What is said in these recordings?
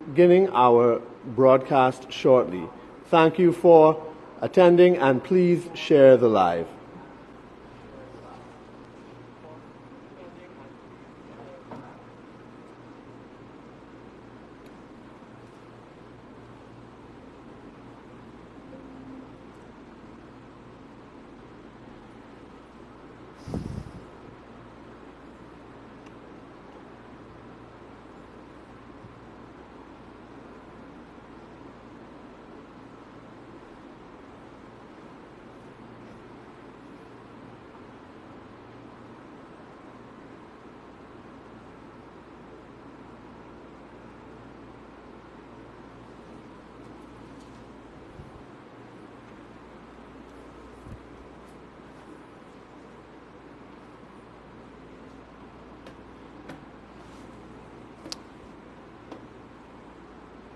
beginning our broadcast shortly. Thank you for attending, and please share the live.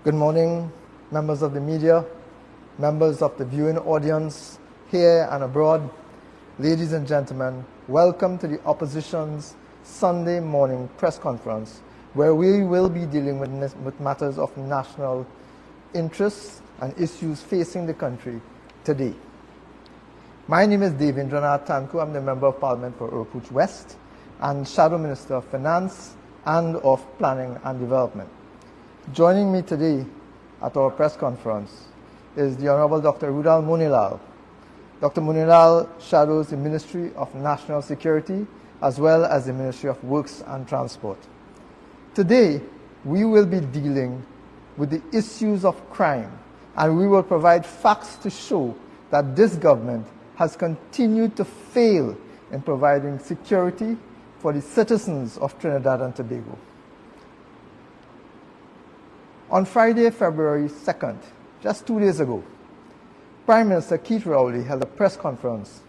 Good morning, members of the media, members of the viewing audience here and abroad. Ladies and gentlemen, welcome to the opposition's Sunday morning press conference, where we will be dealing with matters of national interest and issues facing the country today. My name is Devendranath Tanku. I'm the Member of Parliament for Oropouche West and Shadow Minister of Finance and of Planning and Development. Joining me today at our press conference is the Honorable Dr. Rudal Munilal. Dr. Munilal shadows the Ministry of National Security as well as the Ministry of Works and Transport. Today, we will be dealing with the issues of crime, and we will provide facts to show that this government has continued to fail in providing security for the citizens of Trinidad and Tobago. On Friday, February 2nd, just 2 days ago, Prime Minister Keith Rowley held a press conference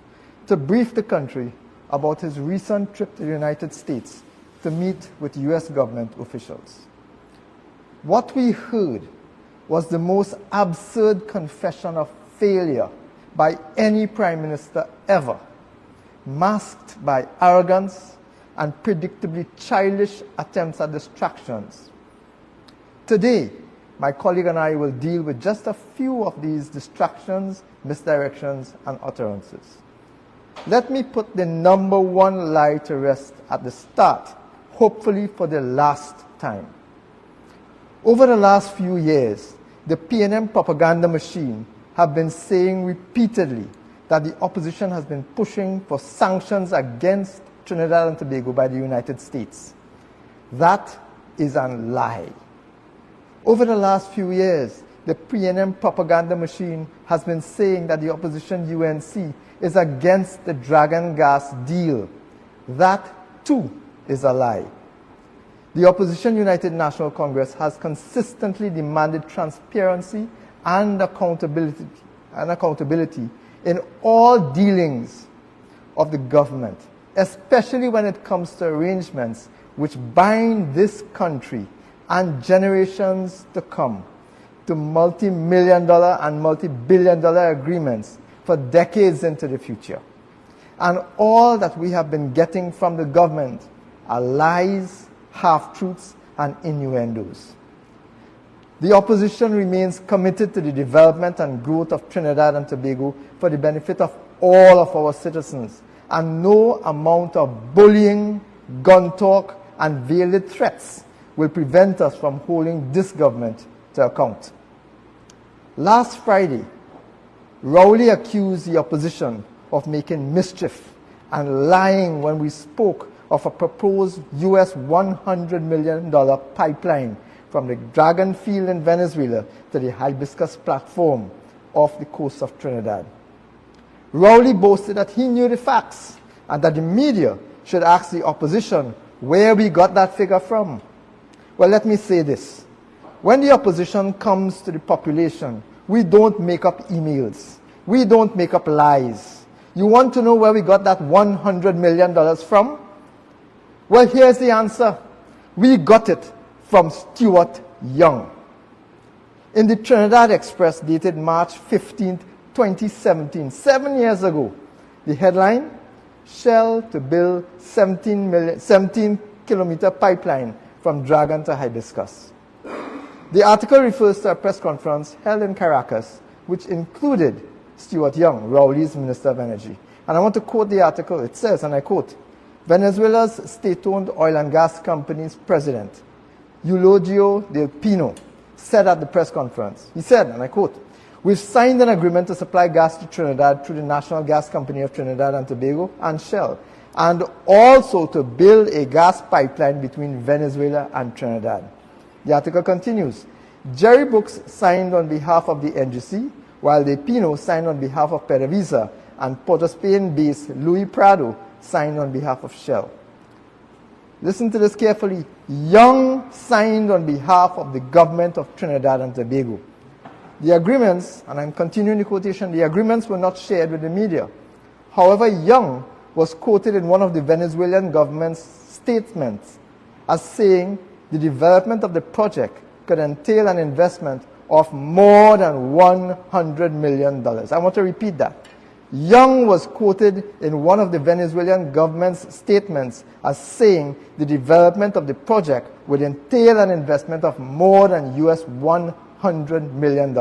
to brief the country about his recent trip to the United States to meet with U.S. government officials. What we heard was the most absurd confession of failure by any Prime Minister ever, masked by arrogance and predictably childish attempts at distractions. Today, my colleague and I will deal with just a few of these distractions, misdirections, and utterances. Let me put the number one lie to rest at the start, hopefully for the last time. Over the last few years, the PNM propaganda machine have been saying repeatedly that the opposition has been pushing for sanctions against Trinidad and Tobago by the United States. That is a lie. Over the last few years, the PNM propaganda machine has been saying that the opposition UNC is against the Dragon Gas deal. That, too, is a lie. The opposition United National Congress has consistently demanded transparency and accountability in all dealings of the government, especially when it comes to arrangements which bind this country and generations to come to multi-million-dollar and multi-billion-dollar agreements for decades into the future. And all that we have been getting from the government are lies, half-truths, and innuendos. The opposition remains committed to the development and growth of Trinidad and Tobago for the benefit of all of our citizens, and no amount of bullying, gun talk, and veiled threats will prevent us from holding this government to account. Last Friday, Rowley accused the opposition of making mischief and lying when we spoke of a proposed US $100 million pipeline from the Dragon Field in Venezuela to the Hibiscus platform off the coast of Trinidad. Rowley boasted that he knew the facts and that the media should ask the opposition where we got that figure from. Well, let me say this. When the opposition comes to the population, we don't make up emails. We don't make up lies. You want to know where we got that $100 million from? Well, here's the answer. We got it from Stuart Young. In the Trinidad Express dated March 15, 2017, 7 years ago, the headline, Shell to build 17-kilometer pipeline from Dragon to Hibiscus. The article refers to a press conference held in Caracas, which included Stuart Young, Rowley's Minister of Energy. And I want to quote the article. It says, and I quote, Venezuela's state-owned oil and gas company's president, Eulogio Del Pino, said at the press conference, he said, and I quote, "We've signed an agreement to supply gas to Trinidad through the National Gas Company of Trinidad and Tobago and Shell, and also to build a gas pipeline between Venezuela and Trinidad." The article continues, "Jerry Brooks signed on behalf of the NGC, while Del Pino signed on behalf of PDVSA, and Port of Spain-based Luis Prado signed on behalf of Shell." Listen to this carefully. Young signed on behalf of the government of Trinidad and Tobago. The agreements, and I'm continuing the quotation, the agreements were not shared with the media. However, Young was quoted in one of the Venezuelan government's statements as saying the development of the project could entail an investment of more than $100 million. I want to repeat that. Young was quoted in one of the Venezuelan government's statements as saying the development of the project would entail an investment of more than US $100 million.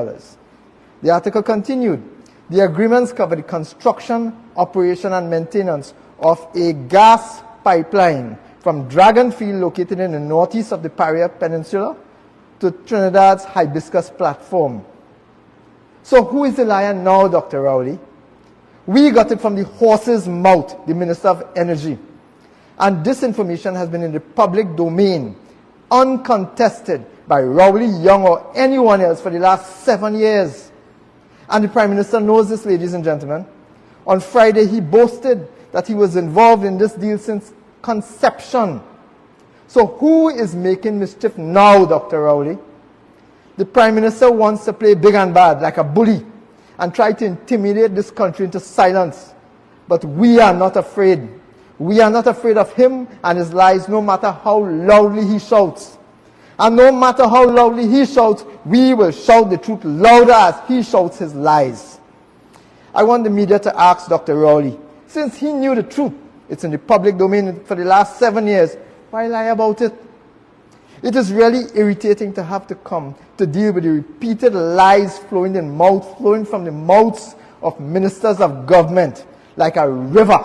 The article continued, "The agreements cover the construction, operation, and maintenance of a gas pipeline from Dragon Field, located in the northeast of the Paria Peninsula, to Trinidad's Hibiscus platform." So who is the liar now, Dr. Rowley? We got it from the horse's mouth, the Minister of Energy. And this information has been in the public domain, uncontested by Rowley, Young, or anyone else for the last 7 years. And the Prime Minister knows this, ladies and gentlemen. On Friday, he boasted that he was involved in this deal since conception. So who is making mischief now, Dr. Rowley? The Prime Minister wants to play big and bad, like a bully, and try to intimidate this country into silence. But we are not afraid. We are not afraid of him and his lies, no matter how loudly he shouts. And no matter how loudly he shouts, we will shout the truth louder as he shouts his lies. I want the media to ask Dr. Rowley, since he knew the truth, it's in the public domain for the last 7 years, why lie about it? It is really irritating to have to come to deal with the repeated lies flowing from the mouths of ministers of government like a river.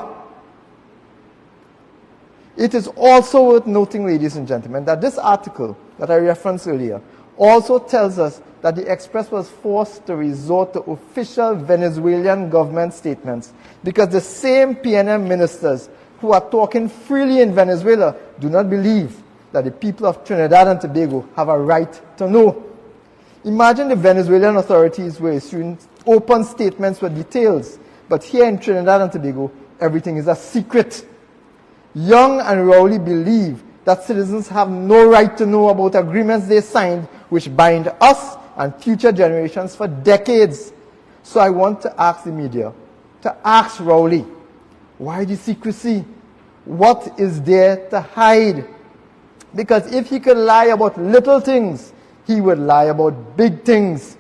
It is also worth noting, ladies and gentlemen, that this article that I referenced earlier also tells us that the Express was forced to resort to official Venezuelan government statements because the same PNM ministers who are talking freely in Venezuela do not believe that the people of Trinidad and Tobago have a right to know. Imagine the Venezuelan authorities were issuing open statements with details, but here in Trinidad and Tobago, everything is a secret. Young and Rowley believe that citizens have no right to know about agreements they signed which bind us and future generations for decades. So I want to ask the media, to ask Rowley, why the secrecy? What is there to hide? Because if he could lie about little things, he would lie about big things.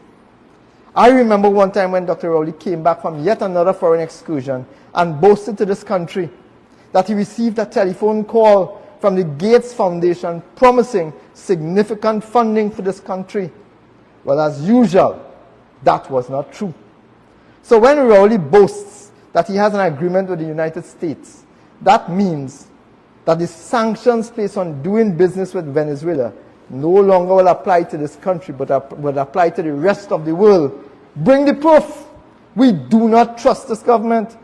I remember one time when Dr. Rowley came back from yet another foreign excursion and boasted to this country that he received a telephone call from the Gates Foundation promising significant funding for this country. Well, as usual, that was not true. So when Rowley boasts that he has an agreement with the United States, that means that the sanctions placed on doing business with Venezuela no longer will apply to this country, but will apply to the rest of the world. Bring the proof. We do not trust this government.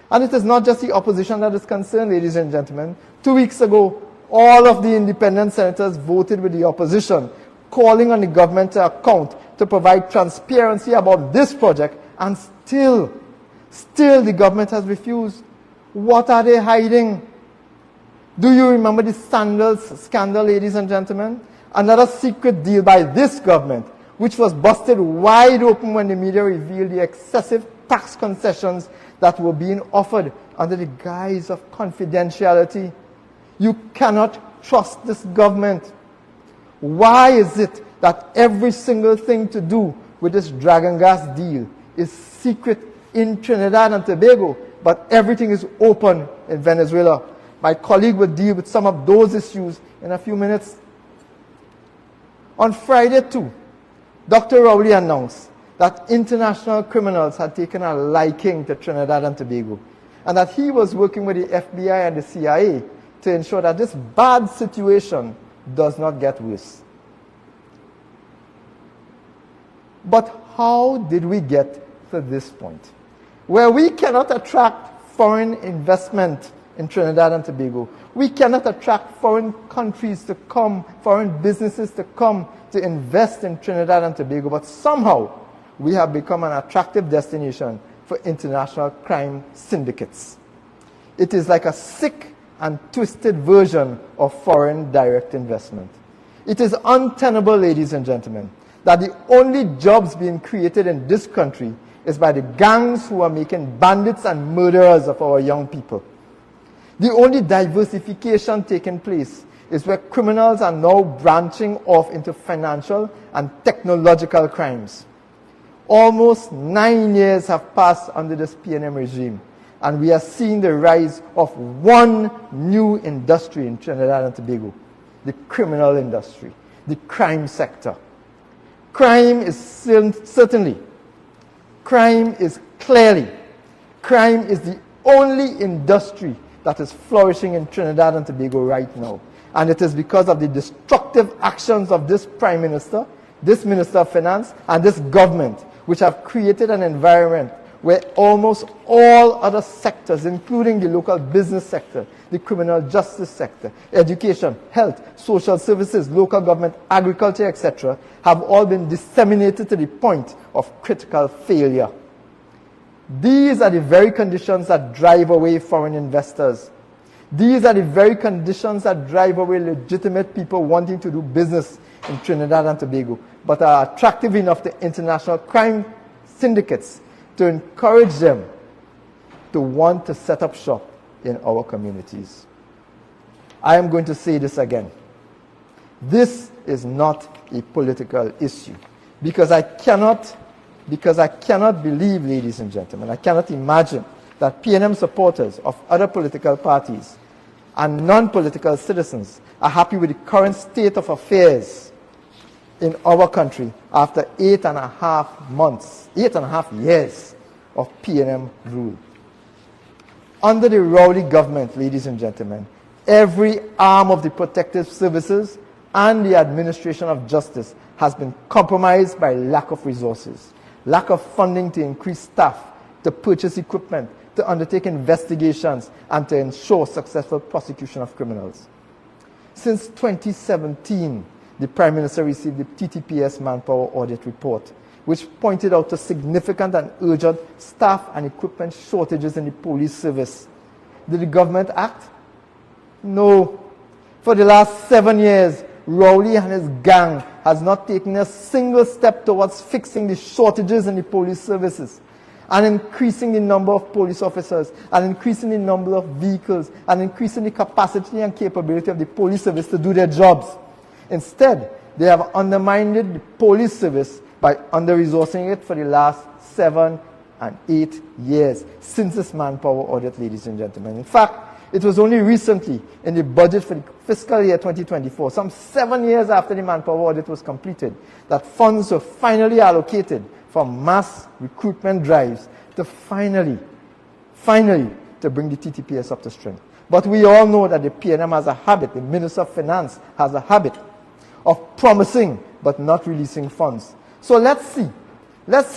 And it is not just the opposition that is concerned, ladies and gentlemen. 2 weeks ago, all of the independent senators voted with the opposition, calling on the government to account to provide transparency about this project, and still the government has refused. What are they hiding? Do you remember the scandal, ladies and gentlemen? Another secret deal by this government, which was busted wide open when the media revealed the excessive tax concessions that were being offered under the guise of confidentiality. You cannot trust this government. Why is it that every single thing to do with this Dragon Gas deal is secret in Trinidad and Tobago, but everything is open in Venezuela? My colleague will deal with some of those issues in a few minutes. On Friday too, Dr. Rowley announced that international criminals had taken a liking to Trinidad and Tobago, and that he was working with the FBI and the CIA to ensure that this bad situation does not get worse. But how did we get to this point, where we cannot attract foreign investment in Trinidad and Tobago? We cannot attract foreign countries to come, foreign businesses to come to invest in Trinidad and Tobago, but somehow we have become an attractive destination for international crime syndicates. It is like a sick and twisted version of foreign direct investment. It is untenable, ladies and gentlemen, that the only jobs being created in this country is by the gangs who are making bandits and murderers of our young people. The only diversification taking place is where criminals are now branching off into financial and technological crimes. Almost 9 years have passed under this PNM regime, and we are seeing the rise of one new industry in Trinidad and Tobago, the criminal industry, the crime sector. Crime is certainly, crime is clearly, crime is the only industry that is flourishing in Trinidad and Tobago right now. And it is because of the destructive actions of this Prime Minister, this Minister of Finance, and this government, which have created an environment where almost all other sectors, including the local business sector, the criminal justice sector, education, health, social services, local government, agriculture, etc., have all been disseminated to the point of critical failure. These are the very conditions that drive away foreign investors. These are the very conditions that drive away legitimate people wanting to do business in Trinidad and Tobago, but are attractive enough to international crime syndicates to encourage them to want to set up shop in our communities. I am going to say this again. This is not a political issue, because I cannot believe, ladies and gentlemen, I cannot imagine that PNM supporters of other political parties and non-political citizens are happy with the current state of affairs in our country after 8.5 years of PNM rule. Under the Rowley government, ladies and gentlemen, every arm of the protective services and the administration of justice has been compromised by lack of resources, lack of funding to increase staff, to purchase equipment, to undertake investigations, and to ensure successful prosecution of criminals. Since 2017, the Prime Minister received the TTPS Manpower Audit Report, which pointed out to significant and urgent staff and equipment shortages in the police service. Did the government act? No. For the last 7 years, Rowley and his gang has not taken a single step towards fixing the shortages in the police services, and increasing the number of police officers, and increasing the number of vehicles, and increasing the capacity and capability of the police service to do their jobs. Instead, they have undermined the police service by under-resourcing it for the last 7 and 8 years since this manpower audit, ladies and gentlemen. In fact, it was only recently in the budget for the fiscal year 2024, some 7 years after the manpower audit was completed, that funds were finally allocated for mass recruitment drives to finally to bring the TTPS up to strength. But we all know that the PNM has a habit, the Minister of Finance has a habit of promising but not releasing funds. So let's see,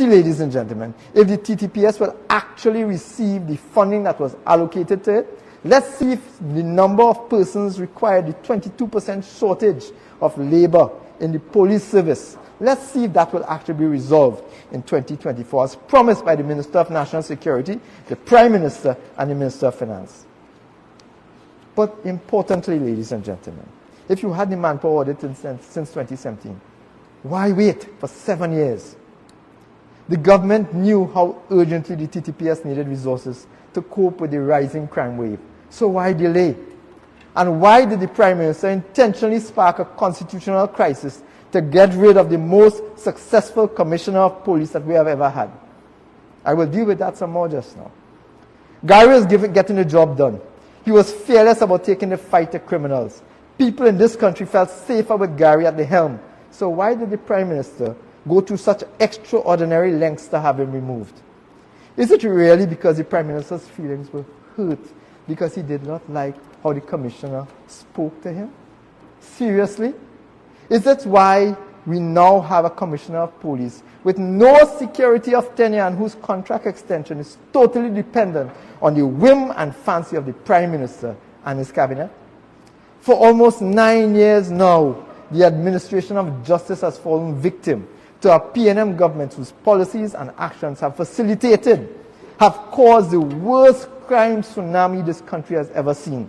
ladies and gentlemen, if the TTPS will actually receive the funding that was allocated to it. Let's see if the number of persons required, the 22% shortage of labor in the police service, let's see if that will actually be resolved in 2024, as promised by the Minister of National Security, the Prime Minister, and the Minister of Finance. But importantly, ladies and gentlemen, if you had the manpower audit since 2017, why wait for 7 years? The government knew how urgently the TTPS needed resources to cope with the rising crime wave. So why delay? And why did the Prime Minister intentionally spark a constitutional crisis to get rid of the most successful Commissioner of Police that we have ever had? I will deal with that some more just now. Gary was getting the job done. He was fearless about taking the fight to criminals. People in this country felt safer with Gary at the helm. So why did the Prime Minister go through such extraordinary lengths to have him removed? Is it really because the Prime Minister's feelings were hurt because he did not like how the Commissioner spoke to him? Seriously? Is that why we now have a Commissioner of Police with no security of tenure and whose contract extension is totally dependent on the whim and fancy of the Prime Minister and his cabinet? For almost 9 years now, the administration of justice has fallen victim to a PNM government whose policies and actions have facilitated, have caused the worst crime tsunami this country has ever seen.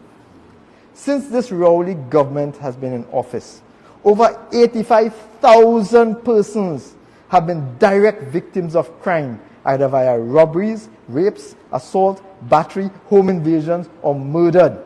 Since this Rowley government has been in office, over 85,000 persons have been direct victims of crime, either via robberies, rapes, assault, battery, home invasions, or murdered.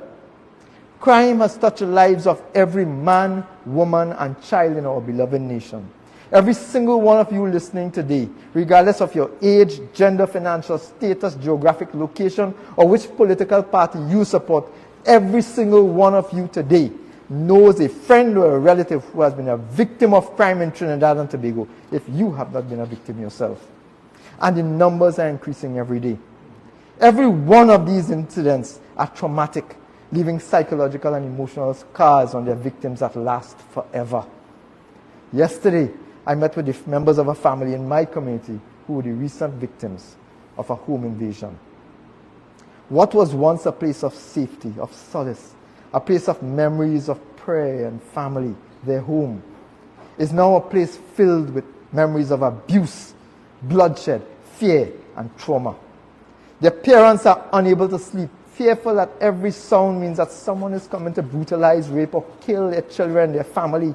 Crime has touched the lives of every man, woman, and child in our beloved nation. Every single one of you listening today, regardless of your age, gender, financial status, geographic location, or which political party you support, every single one of you today knows a friend or a relative who has been a victim of crime in Trinidad and Tobago, if you have not been a victim yourself. And the numbers are increasing every day. Every one of these incidents are traumatic, leaving psychological and emotional scars on their victims that last forever. Yesterday, I met with the members of a family in my community who were the recent victims of a home invasion. What was once a place of safety, of solace, a place of memories of prayer and family, their home, is now a place filled with memories of abuse, bloodshed, fear, and trauma. Their parents are unable to sleep, fearful that every sound means that someone is coming to brutalize, rape, or kill their children, their family.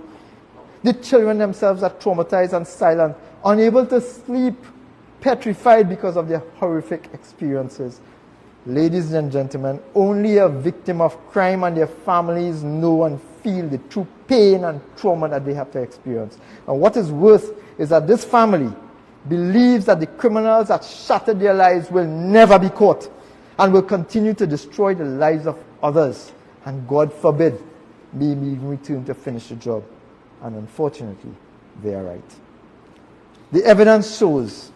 The children themselves are traumatized and silent, unable to sleep, petrified because of their horrific experiences. Ladies and gentlemen, only a victim of crime and their families know and feel the true pain and trauma that they have to experience. And what is worse is that this family believes that the criminals that shattered their lives will never be caught and will continue to destroy the lives of others. And God forbid, may even return to finish the job. And unfortunately, they are right. The evidence shows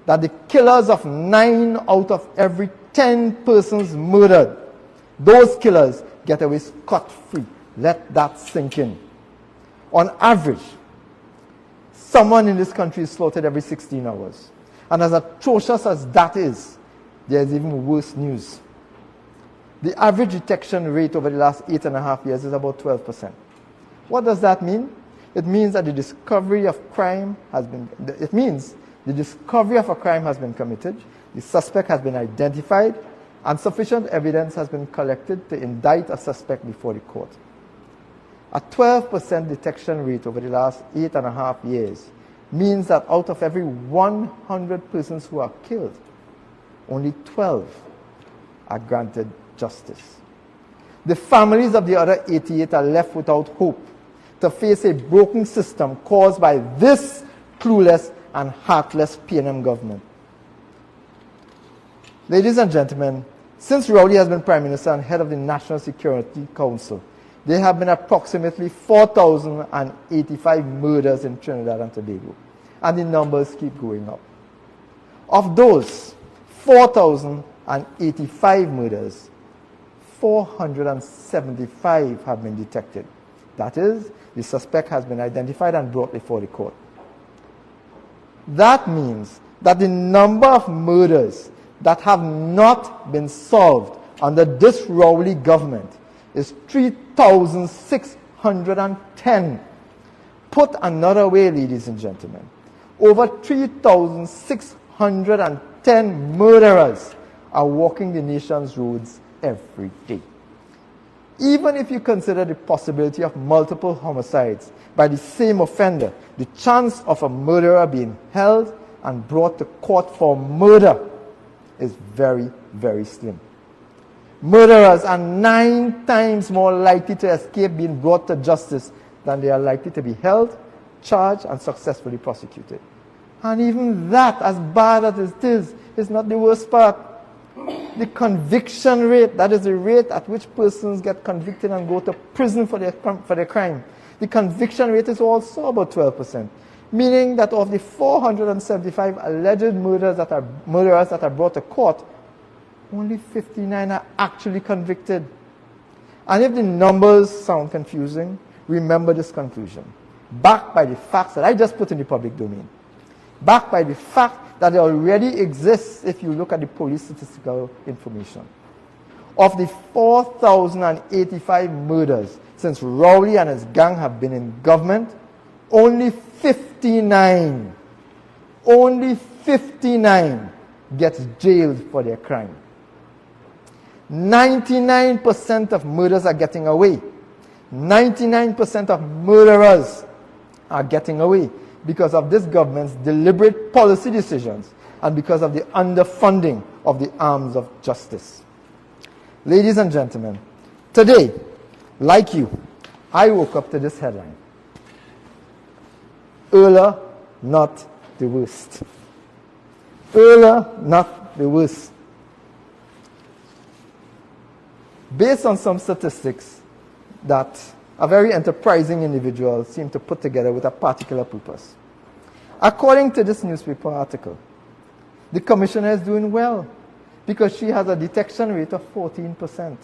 that the killers of 9 out of every 10 persons murdered, those killers get away scot-free. Let that sink in. On average, someone in this country is slaughtered every 16 hours. And as atrocious as that is, there is even worse news. The average detection rate over the last 8.5 years is about 12%. What does that mean? It means that the discovery of crime has been, the discovery of a crime has been committed, the suspect has been identified, and sufficient evidence has been collected to indict a suspect before the court. A 12% detection rate over the last 8.5 years means that out of every 100 persons who are killed, only 12 are granted justice. The families of the other 88 are left without hope to face a broken system caused by this clueless and heartless PNM government. Ladies and gentlemen, since Rowley has been Prime Minister and head of the National Security Council, there have been approximately 4,085 murders in Trinidad and Tobago, and the numbers keep going up. Of those 4,085 murders, 475 have been detected. That is, the suspect has been identified and brought before the court. That means that the number of murders that have not been solved under this Rowley government is 3,610. Put another way, ladies and gentlemen, over 3,610 murderers are walking the nation's roads every day. Even if you consider the possibility of multiple homicides by the same offender, the chance of a murderer being held and brought to court for murder is very, very slim. Murderers are 9 times more likely to escape being brought to justice than they are likely to be held, charged, and successfully prosecuted. And even that, as bad as it is not the worst part. The conviction rate, that is the rate at which persons get convicted and go to prison for their crime. The conviction rate is also about 12%. meaning that of the 475 alleged murderers that are brought to court, only 59 are actually convicted. And if the numbers sound confusing, remember this conclusion, backed by the facts that I just put in the public domain, backed by the fact that it already exists if you look at the police statistical information. Of the 4,085 murders since Rowley and his gang have been in government, only 59 gets jailed for their crime. 99% of murders are getting away. 99% of murderers are getting away because of this government's deliberate policy decisions and because of the underfunding of the arms of justice. Ladies and gentlemen, today, like you, I woke up to this headline. Euler, not the worst. Euler, not the worst. Based on some statistics that a very enterprising individual seemed to put together with a particular purpose. According to this newspaper article, the commissioner is doing well because she has a detection rate of 14%.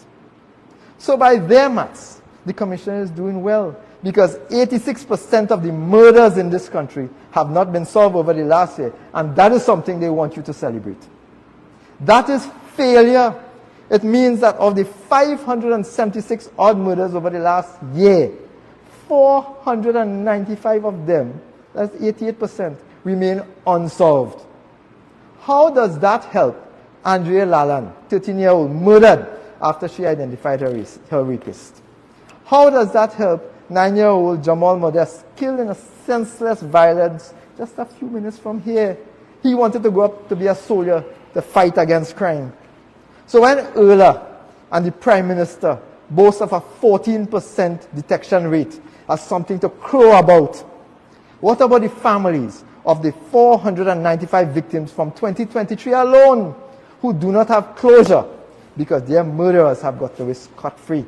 So by their maths, the commissioner is doing well because 86% of the murders in this country have not been solved over the last year, and that is something they want you to celebrate. That is failure. It means that of the 576 odd murders over the last year, 495 of them, that's 88%, remain unsolved. How does that help Andrea Lallan, 13-year-old, murdered after she identified her rapist? How does that help 9-year-old Jamal Modest, killed in a senseless violence just a few minutes from here? He wanted to go up to be a soldier to fight against crime. So when Euler and the Prime Minister boast of a 14% detection rate as something to crow about, what about the families of the 495 victims from 2023 alone who do not have closure because their murderers have got away scot-free?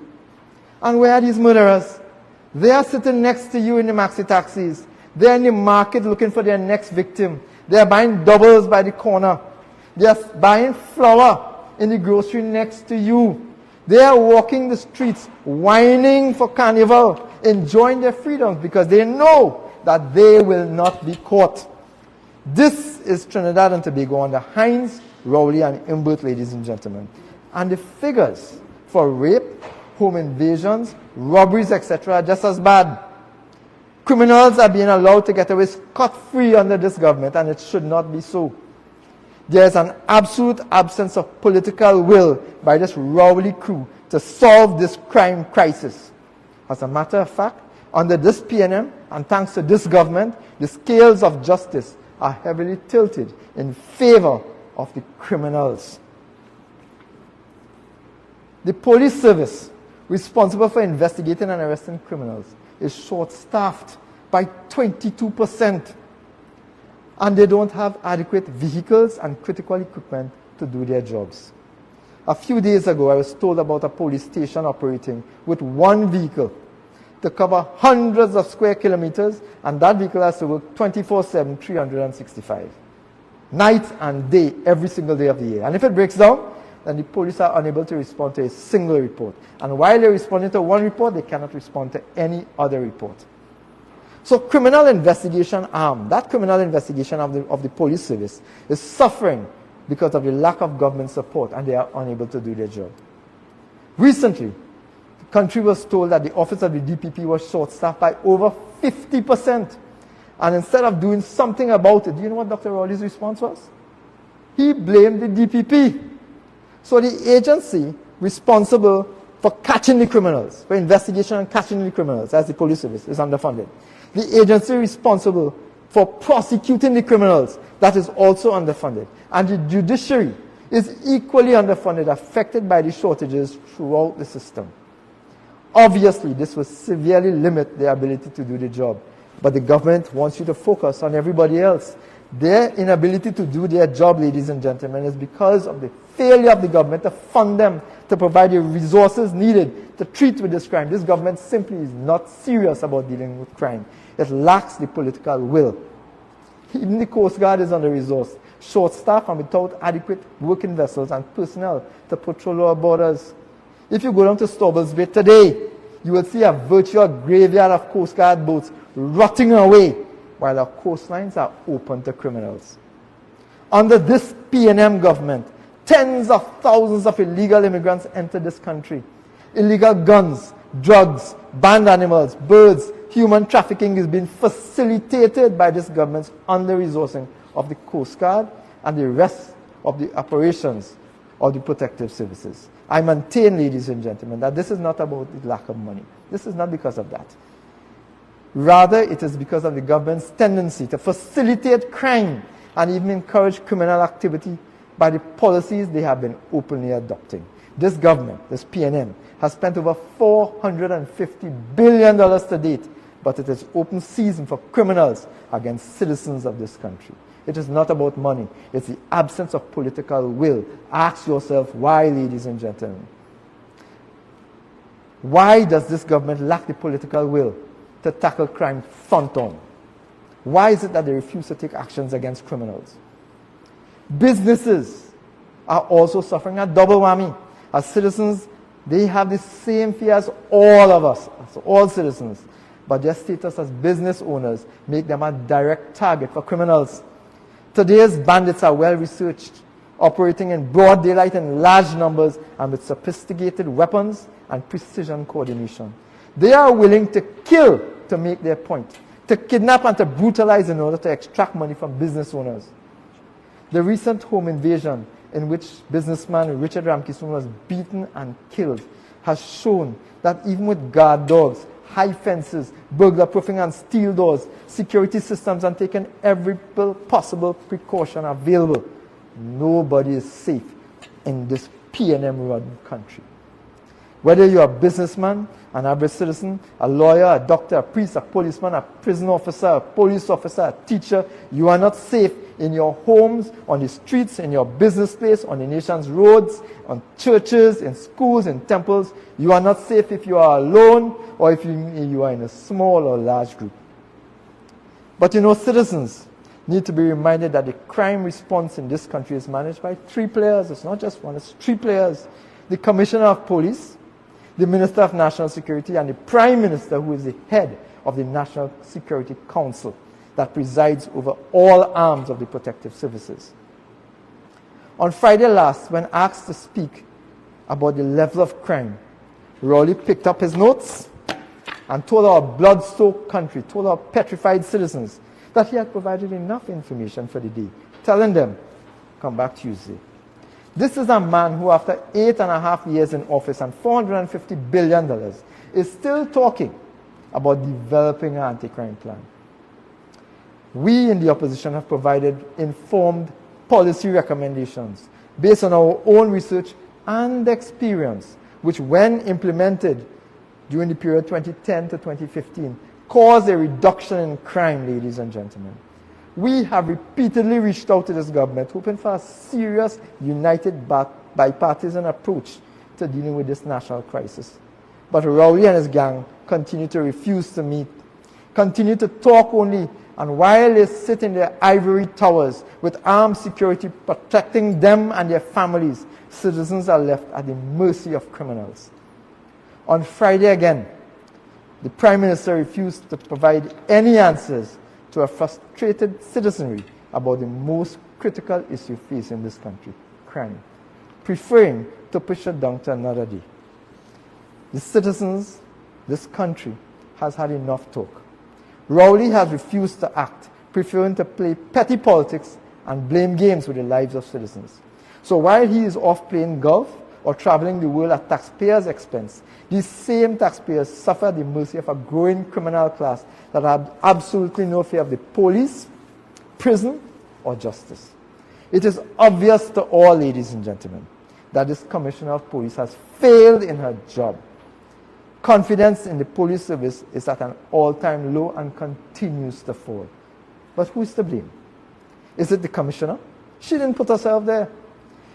And where are these murderers? They are sitting next to you in the maxi taxis. They're in the market looking for their next victim. They're buying doubles by the corner. They're buying flour in the grocery next to you. They are walking the streets, whining for carnival, enjoying their freedoms because they know that they will not be caught. This is Trinidad and Tobago under Hines, Rowley, and Imbert, ladies and gentlemen. And the figures for rape, home invasions, robberies, etc. are just as bad. Criminals are being allowed to get away scot-free under this government, and it should not be so. There is an absolute absence of political will by this Rowley crew to solve this crime crisis. As a matter of fact, under this PNM, and thanks to this government, the scales of justice are heavily tilted in favor of the criminals. The police service responsible for investigating and arresting criminals is short-staffed by 22%. And they don't have adequate vehicles and critical equipment to do their jobs. A few days ago, I was told about a police station operating with one vehicle to cover hundreds of square kilometers, and that vehicle has to work 24/7, 365. Night and day, every single day of the year. And if it breaks down, then the police are unable to respond to a single report. And while they're responding to one report, they cannot respond to any other report. So criminal investigation arm, that criminal investigation of the police service is suffering because of the lack of government support, and they are unable to do their job. Recently, the country was told that the office of the DPP was short-staffed by over 50%. And instead of doing something about it, do you know what Dr. Rowley's response was? He blamed the DPP. So the agency responsible for catching the criminals, for investigation and catching the criminals, as the police service, is underfunded. The agency responsible for prosecuting the criminals, that is also underfunded. And the judiciary is equally underfunded, affected by the shortages throughout the system. Obviously, this will severely limit their ability to do the job. But the government wants you to focus on everybody else. Their inability to do their job, ladies and gentlemen, is because of the failure of the government to fund them, to provide the resources needed to treat with this crime. This government simply is not serious about dealing with crime. It lacks the political will. Even the Coast Guard is under-resourced, short-staffed and without adequate working vessels and personnel to patrol our borders. If you go down to Stobbles Bay today, you will see a virtual graveyard of Coast Guard boats rotting away while our coastlines are open to criminals. Under this PNM government, tens of thousands of illegal immigrants enter this country. Illegal guns, drugs, banned animals, birds, human trafficking is being facilitated by this government's under-resourcing of the Coast Guard and the rest of the operations of the protective services. I maintain, ladies and gentlemen, that this is not about the lack of money. This is not because of that. Rather, it is because of the government's tendency to facilitate crime and even encourage criminal activity by the policies they have been openly adopting. This government, this PNM, has spent over $450 billion to date, but it is open season for criminals against citizens of this country. It is not about money. It's the absence of political will. Ask yourself why, ladies and gentlemen. Why does this government lack the political will to tackle crime front on? Why is it that they refuse to take actions against criminals? Businesses are also suffering a double whammy. As citizens, they have the same fear as all of us, as all citizens, but their status as business owners make them a direct target for criminals. Today's bandits are well-researched, operating in broad daylight in large numbers and with sophisticated weapons and precision coordination. They are willing to kill to make their point, to kidnap and to brutalize in order to extract money from business owners. The recent home invasion in which businessman Richard Ramkissoon was beaten and killed has shown that even with guard dogs, high fences, burglar-proofing and steel doors, security systems, and taking every possible precaution available, nobody is safe in this PNM-run country. Whether you're a businessman, an average citizen, a lawyer, a doctor, a priest, a policeman, a prison officer, a police officer, a teacher, you are not safe in your homes, on the streets, in your business place, on the nation's roads, on churches, in schools, in temples. You are not safe if you are alone or if you are in a small or large group. But you know, citizens need to be reminded that the crime response in this country is managed by three players. It's not just one, it's three players. The Commissioner of Police, the Minister of National Security, and the Prime Minister, who is the head of the National Security Council that presides over all arms of the protective services. On Friday last, when asked to speak about the level of crime, Rowley picked up his notes and told our blood-soaked country, told our petrified citizens, that he had provided enough information for the day, telling them, come back Tuesday. This is a man who, after 8.5 years in office and $450 billion, is still talking about developing an anti-crime plan. We in the opposition have provided informed policy recommendations based on our own research and experience, which when implemented during the period 2010 to 2015, caused a reduction in crime, ladies and gentlemen. We have repeatedly reached out to this government, hoping for a serious, united, bipartisan approach to dealing with this national crisis. But Rowley and his gang continue to refuse to meet, continue to talk only, and while they sit in their ivory towers with armed security protecting them and their families, citizens are left at the mercy of criminals. On Friday again, the Prime Minister refused to provide any answers to a frustrated citizenry about the most critical issue facing this country, crime, preferring to push it down to another day. The citizens, this country, has had enough talk. Rowley has refused to act, preferring to play petty politics and blame games with the lives of citizens. So while he is off playing golf or traveling the world at taxpayers' expense, these same taxpayers suffer at the mercy of a growing criminal class that have absolutely no fear of the police, prison, or justice. It is obvious to all, ladies and gentlemen, that this Commissioner of Police has failed in her job. Confidence in the police service is at an all-time low and continues to fall. But who is to blame? Is it the Commissioner? She didn't put herself there.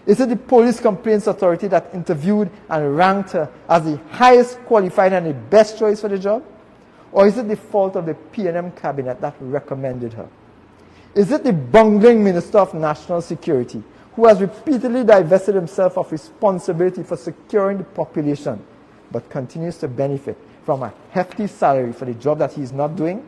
Is it the Police Complaints Authority that interviewed and ranked her as the highest qualified and the best choice for the job? Or is it the fault of the PNM cabinet that recommended her? Is it the bungling Minister of National Security, who has repeatedly divested himself of responsibility for securing the population, but continues to benefit from a hefty salary for the job that he is not doing?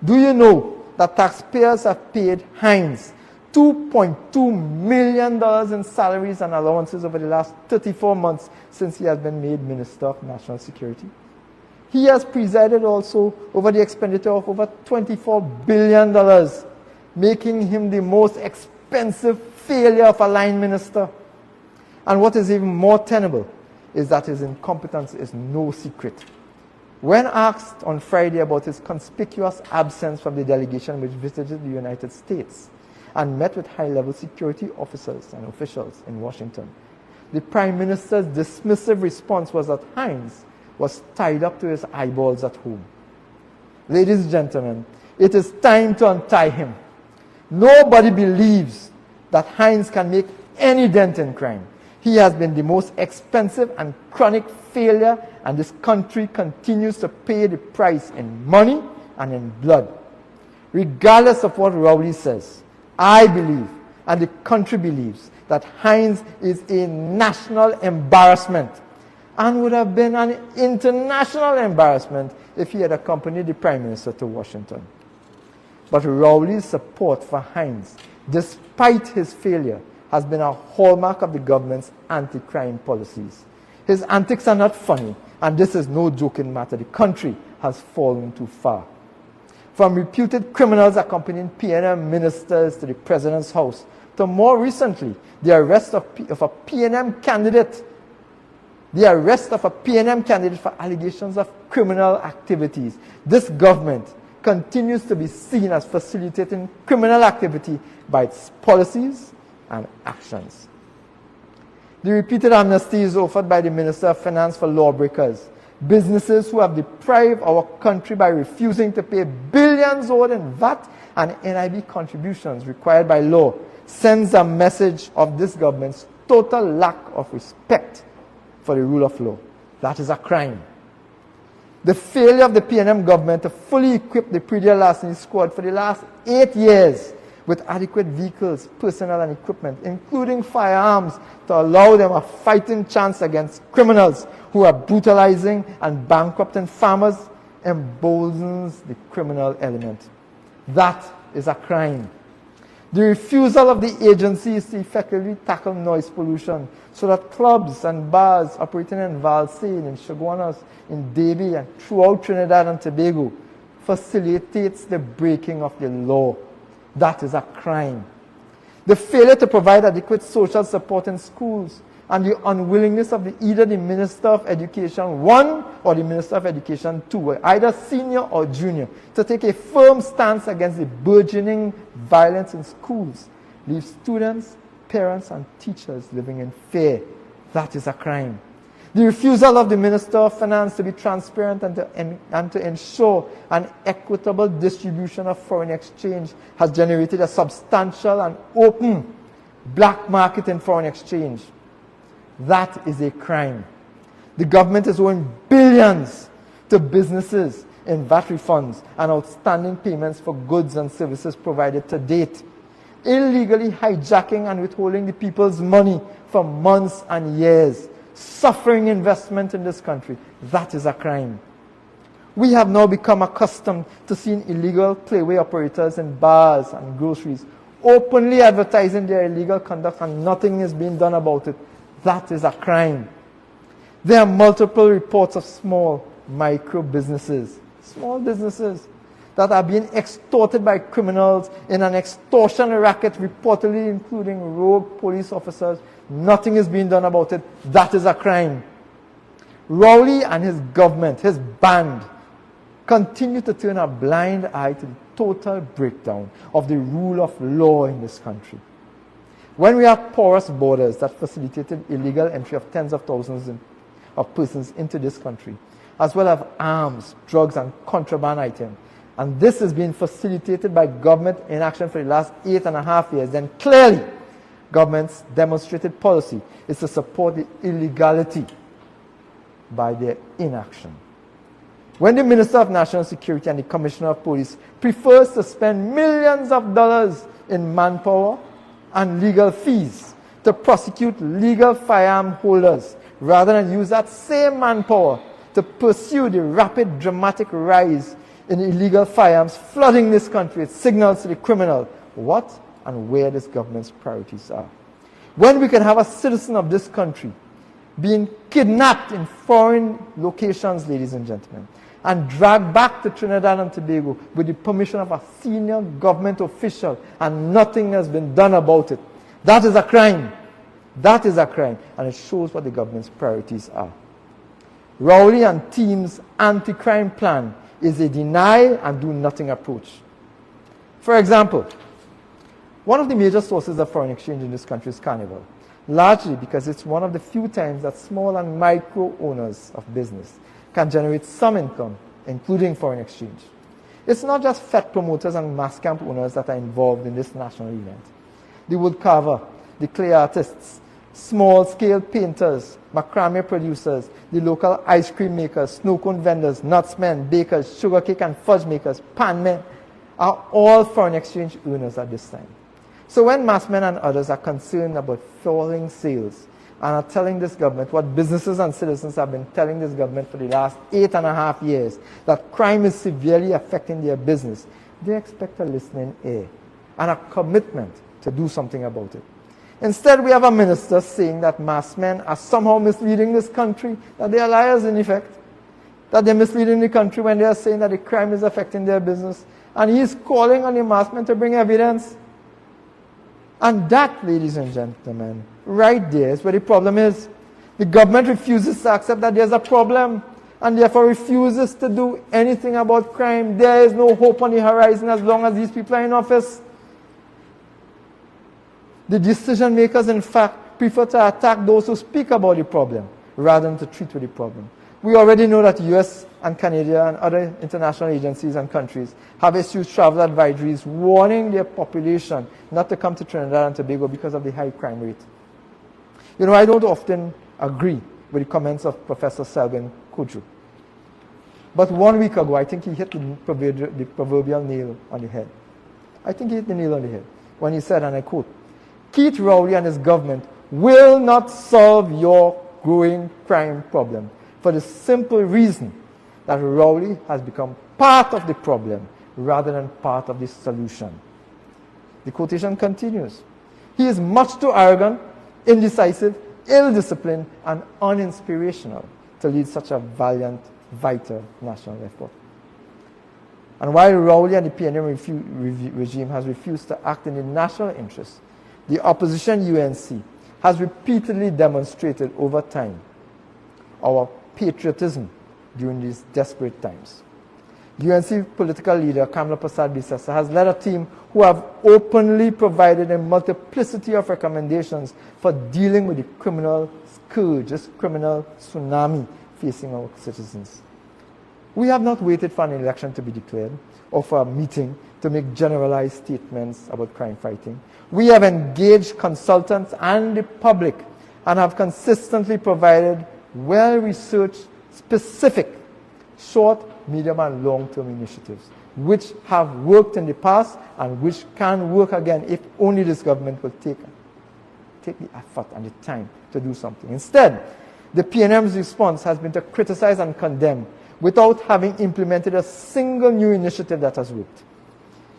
Do you know that taxpayers have paid Hines $2.2 million in salaries and allowances over the last 34 months since he has been made Minister of National Security? He has presided also over the expenditure of over $24 billion, making him the most expensive failure of a line minister. And what is even more tenable is that his incompetence is no secret. When asked on Friday about his conspicuous absence from the delegation which visited the United States and met with high-level security officers and officials in Washington, the Prime Minister's dismissive response was that Hines was tied up to his eyeballs at home. Ladies and gentlemen, it is time to untie him. Nobody believes that Hines can make any dent in crime. He has been the most expensive and chronic failure, and this country continues to pay the price in money and in blood. Regardless of what Rowley says, I believe, and the country believes, that Hines is a national embarrassment and would have been an international embarrassment if he had accompanied the Prime Minister to Washington. But Rowley's support for Hines, despite his failure, has been a hallmark of the government's anti-crime policies. His antics are not funny, and this is no joking matter. The country has fallen too far. From reputed criminals accompanying PNM ministers to the President's house, to more recently, the arrest of a PNM candidate for allegations of criminal activities. This government continues to be seen as facilitating criminal activity by its policies and actions. The repeated amnesties offered by the Minister of Finance for lawbreakers, businesses who have deprived our country by refusing to pay billions owed in VAT and NIB contributions required by law, sends a message of this government's total lack of respect for the rule of law. That is a crime. The failure of the PNM government to fully equip the pre-deal larceny squad for the last 8 years with adequate vehicles, personnel and equipment, including firearms, to allow them a fighting chance against criminals who are brutalizing and bankrupting farmers, emboldens the criminal element. That is a crime. The refusal of the agencies to effectively tackle noise pollution so that clubs and bars operating in Valsayn, in Chaguanas, in Davie, and throughout Trinidad and Tobago facilitates the breaking of the law. That is a crime. The failure to provide adequate social support in schools and the unwillingness of either the Minister of Education 1 or the Minister of Education 2, either senior or junior, to take a firm stance against the burgeoning violence in schools leaves students, parents, and teachers living in fear. That is a crime. The refusal of the Minister of Finance to be transparent and to ensure an equitable distribution of foreign exchange has generated a substantial and open black market in foreign exchange. That is a crime. The government is owing billions to businesses in VAT refunds and outstanding payments for goods and services provided to date, illegally hijacking and withholding the people's money for months and years, suffering investment in this country. That is a crime. We have now become accustomed to seeing illegal playway operators in bars and groceries openly advertising their illegal conduct, and nothing is being done about it. That is a crime. There are multiple reports of small micro businesses, small businesses, that are being extorted by criminals in an extortion racket, reportedly including rogue police officers. Nothing is being done about it. That is a crime. Rowley and his government, his band, continue to turn a blind eye to the total breakdown of the rule of law in this country. When we have porous borders that facilitated illegal entry of tens of thousands of persons into this country, as well as arms, drugs, and contraband items, and this has been facilitated by government inaction for the last 8.5 years, then clearly government's demonstrated policy is to support the illegality by their inaction. When the Minister of National Security and the Commissioner of Police prefers to spend millions of dollars in manpower and legal fees to prosecute legal firearm holders rather than use that same manpower to pursue the rapid, dramatic rise in illegal firearms flooding this country, it signals to the criminal what and where this government's priorities are. When we can have a citizen of this country being kidnapped in foreign locations, ladies and gentlemen, and dragged back to Trinidad and Tobago with the permission of a senior government official and nothing has been done about it, that is a crime. That is a crime, and it shows what the government's priorities are. Rowley and team's anti-crime plan is a deny and do nothing approach. For example, one of the major sources of foreign exchange in this country is Carnival, largely because it's one of the few times that small and micro owners of business can generate some income, including foreign exchange. It's not just fete promoters and mass camp owners that are involved in this national event. The wood carver, the clay artists, small-scale painters, macrame producers, the local ice cream makers, snow cone vendors, nuts men, bakers, sugar cake and fudge makers, pan men, are all foreign exchange earners at this time. So when massmen and others are concerned about falling sales and are telling this government what businesses and citizens have been telling this government for the last 8.5 years, that crime is severely affecting their business, they expect a listening ear and a commitment to do something about it. Instead, we have a minister saying that massmen are somehow misleading this country, that they are liars in effect, that they're misleading the country when they are saying that the crime is affecting their business. And he's calling on the massmen to bring evidence. And that, ladies and gentlemen, right there is where the problem is. The government refuses to accept that there's a problem and therefore refuses to do anything about crime. There is no hope on the horizon as long as these people are in office. The decision makers, in fact, prefer to attack those who speak about the problem rather than to treat with the problem. We already know that the US and Canada and other international agencies and countries have issued travel advisories warning their population not to come to Trinidad and Tobago because of the high crime rate. You know, I don't often agree with the comments of Professor Selwyn Cudjoe. But 1 week ago, I think he hit the proverbial nail on the head. I think he hit the nail on the head when he said, and I quote, "Keith Rowley and his government will not solve your growing crime problem for the simple reason that Rowley has become part of the problem rather than part of the solution." The quotation continues. "He is much too arrogant, indecisive, ill-disciplined, and uninspirational to lead such a valiant, vital national effort." And while Rowley and the PNM regime has refused to act in the national interest, the opposition UNC has repeatedly demonstrated over time our patriotism during these desperate times. UNC political leader Kamla Persad-Bissessar has led a team who have openly provided a multiplicity of recommendations for dealing with the criminal scourge, this criminal tsunami facing our citizens. We have not waited for an election to be declared or for a meeting to make generalized statements about crime fighting. We have engaged consultants and the public and have consistently provided well-researched, specific, short, medium, and long-term initiatives which have worked in the past and which can work again if only this government will take the effort and the time to do something. Instead, the PNM's response has been to criticize and condemn without having implemented a single new initiative that has worked.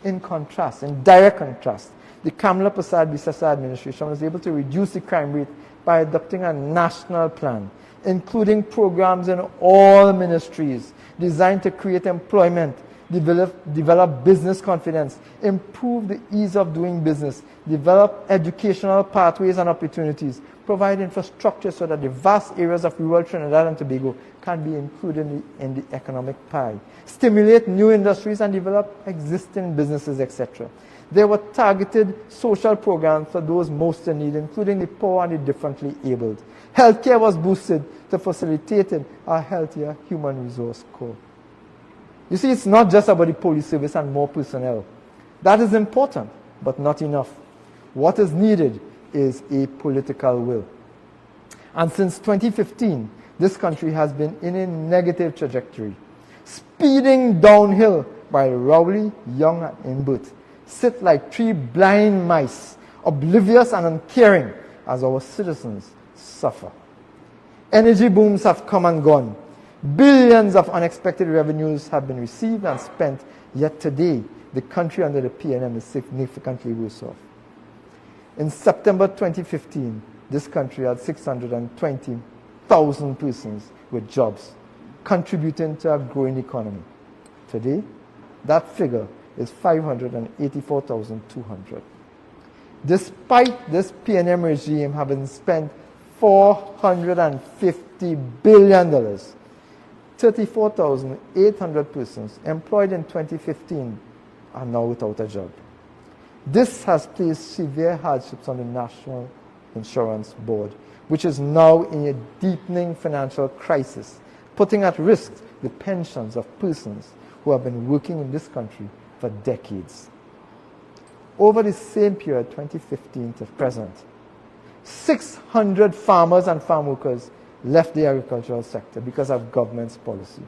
In contrast, in direct contrast, the Kamla Persad-Bissessar administration was able to reduce the crime rate by adopting a national plan, including programs in all ministries designed to create employment, develop business confidence, improve the ease of doing business, develop educational pathways and opportunities, provide infrastructure so that the vast areas of rural Trinidad and Tobago can be included in the economic pie, stimulate new industries and develop existing businesses, etc. There were targeted social programs for those most in need, including the poor and the differently abled. Healthcare was boosted to facilitate a healthier human resource core. You see, it's not just about the police service and more personnel. That is important, but not enough. What is needed is a political will. And since 2015, this country has been in a negative trajectory. speeding downhill while Rowley, Young, and Imbert sit like three blind mice, oblivious and uncaring as our citizens suffer. Energy booms have come and gone. Billions of unexpected revenues have been received and spent, yet today the country under the PNM is significantly worse off. In September 2015, this country had 620,000 persons with jobs, contributing to a growing economy. Today, that figure is 584,200. Despite this PNM regime having spent $450 billion, 34,800 persons employed in 2015 are now without a job. This has placed severe hardships on the National Insurance Board, which is now in a deepening financial crisis, putting at risk the pensions of persons who have been working in this country for decades. Over the same period, 2015 to present, 600 farmers and farm workers left the agricultural sector because of government's policy.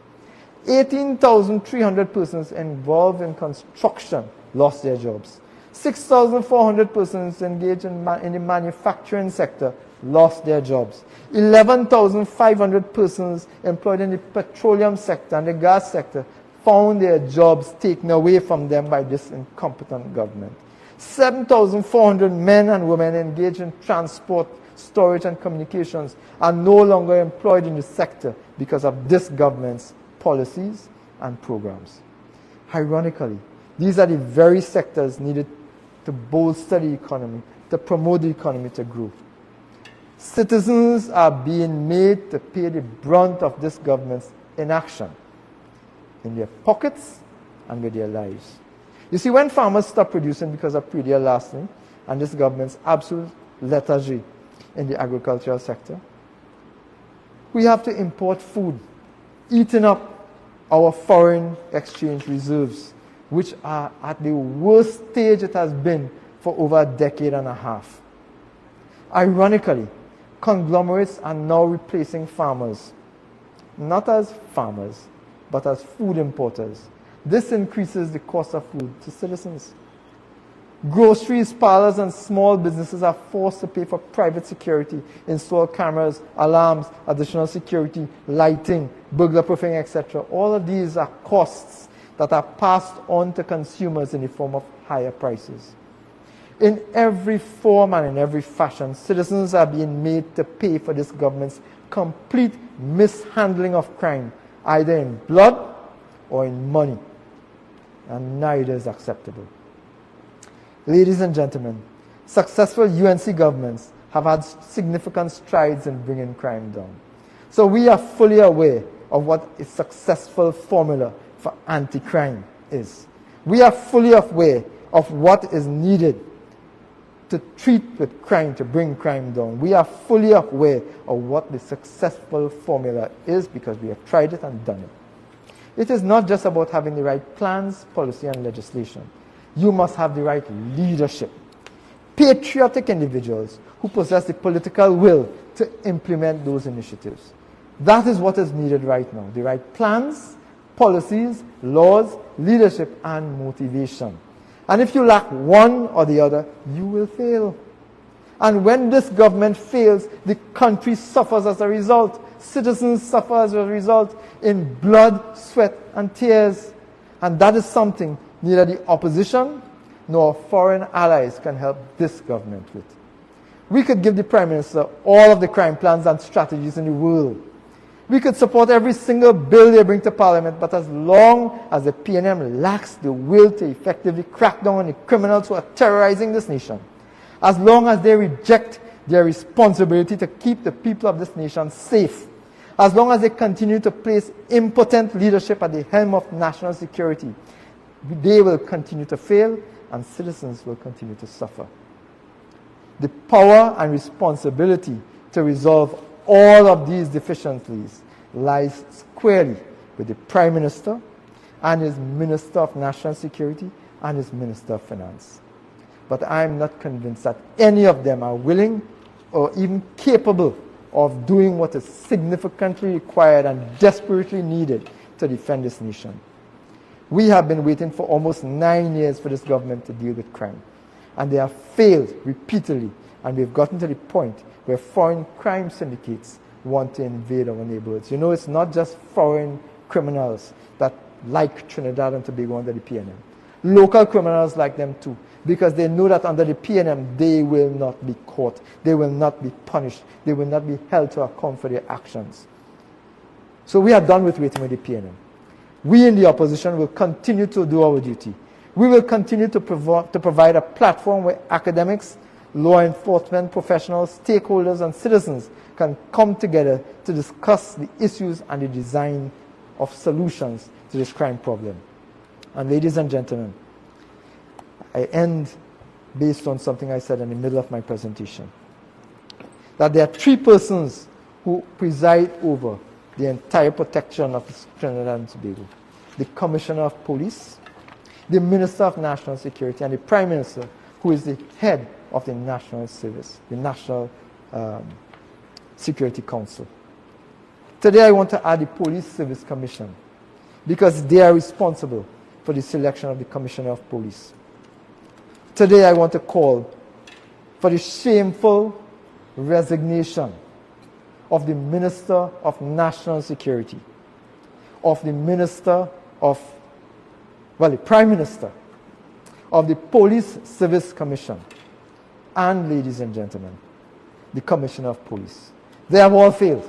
18,300 persons involved in construction lost their jobs. 6,400 persons engaged in the manufacturing sector lost their jobs. 11,500 persons employed in the petroleum sector and the gas sector found their jobs taken away from them by this incompetent government. 7,400 men and women engaged in transport, storage, and communications are no longer employed in the sector because of this government's policies and programs. Ironically, these are the very sectors needed to bolster the economy, to promote the economy to grow. Citizens are being made to pay the brunt of this government's inaction in their pockets and with their lives. You see, when farmers stop producing because of predial lasting and this government's absolute lethargy in the agricultural sector, we have to import food, eating up our foreign exchange reserves, which are at the worst stage it has been for over a decade and a half. Ironically, conglomerates are now replacing farmers, not as farmers, but as food importers. This increases the cost of food to citizens. Groceries, parlors, and small businesses are forced to pay for private security, install cameras, alarms, additional security, lighting, burglar proofing, etc. All of these are costs that are passed on to consumers in the form of higher prices. In every form and in every fashion, citizens are being made to pay for this government's complete mishandling of crime, either in blood or in money. And neither is acceptable. Ladies and gentlemen, successful UNC governments have had significant strides in bringing crime down. So we are fully aware of what a successful formula for anti-crime is. We are fully aware of what is needed to treat with crime, to bring crime down. We are fully aware of what the successful formula is because we have tried it and done it. It is not just about having the right plans, policy, and legislation. You must have the right leadership. Patriotic individuals who possess the political will to implement those initiatives. That is what is needed right now. The right plans, policies, laws, leadership, and motivation. And if you lack one or the other, you will fail. And when this government fails, the country suffers as a result. Citizens suffer as a result in blood, sweat, and tears. And that is something neither the opposition nor foreign allies can help this government with. We could give the Prime Minister all of the crime plans and strategies in the world. We could support every single bill they bring to Parliament, but as long as the PNM lacks the will to effectively crack down on the criminals who are terrorizing this nation, as long as they reject their responsibility to keep the people of this nation safe, as long as they continue to place impotent leadership at the helm of national security, they will continue to fail and citizens will continue to suffer. The power and responsibility to resolve all of these deficiencies lies squarely with the Prime Minister and his Minister of National Security and his Minister of Finance. But I am not convinced that any of them are willing or even capable of doing what is significantly required and desperately needed to defend this nation. We have been waiting for almost 9 years for this government to deal with crime. And they have failed repeatedly. And we've gotten to the point where foreign crime syndicates want to invade our neighborhoods. You know, it's not just foreign criminals that like Trinidad and Tobago under the PNM. Local criminals like them too, because they know that under the PNM they will not be caught, they will not be punished, they will not be held to account for their actions. So we are done with waiting with the PNM. We in the opposition will continue to do our duty. We will continue to provide a platform where academics, law enforcement professionals, stakeholders, and citizens can come together to discuss the issues and the design of solutions to this crime problem. And ladies and gentlemen, I end based on something I said in the middle of my presentation, that there are 3 persons who preside over the entire protection of Trinidad and Tobago: the Commissioner of Police, the Minister of National Security, and the Prime Minister, who is the head of the National Service, the National Security Council. Today I want to add the Police Service Commission, because they are responsible for the selection of the Commissioner of Police. Today I want to call for the shameful resignation of the Minister of National Security, of the Minister of, well, the Prime Minister, of the Police Service Commission, and, ladies and gentlemen, the Commissioner of Police. They have all failed.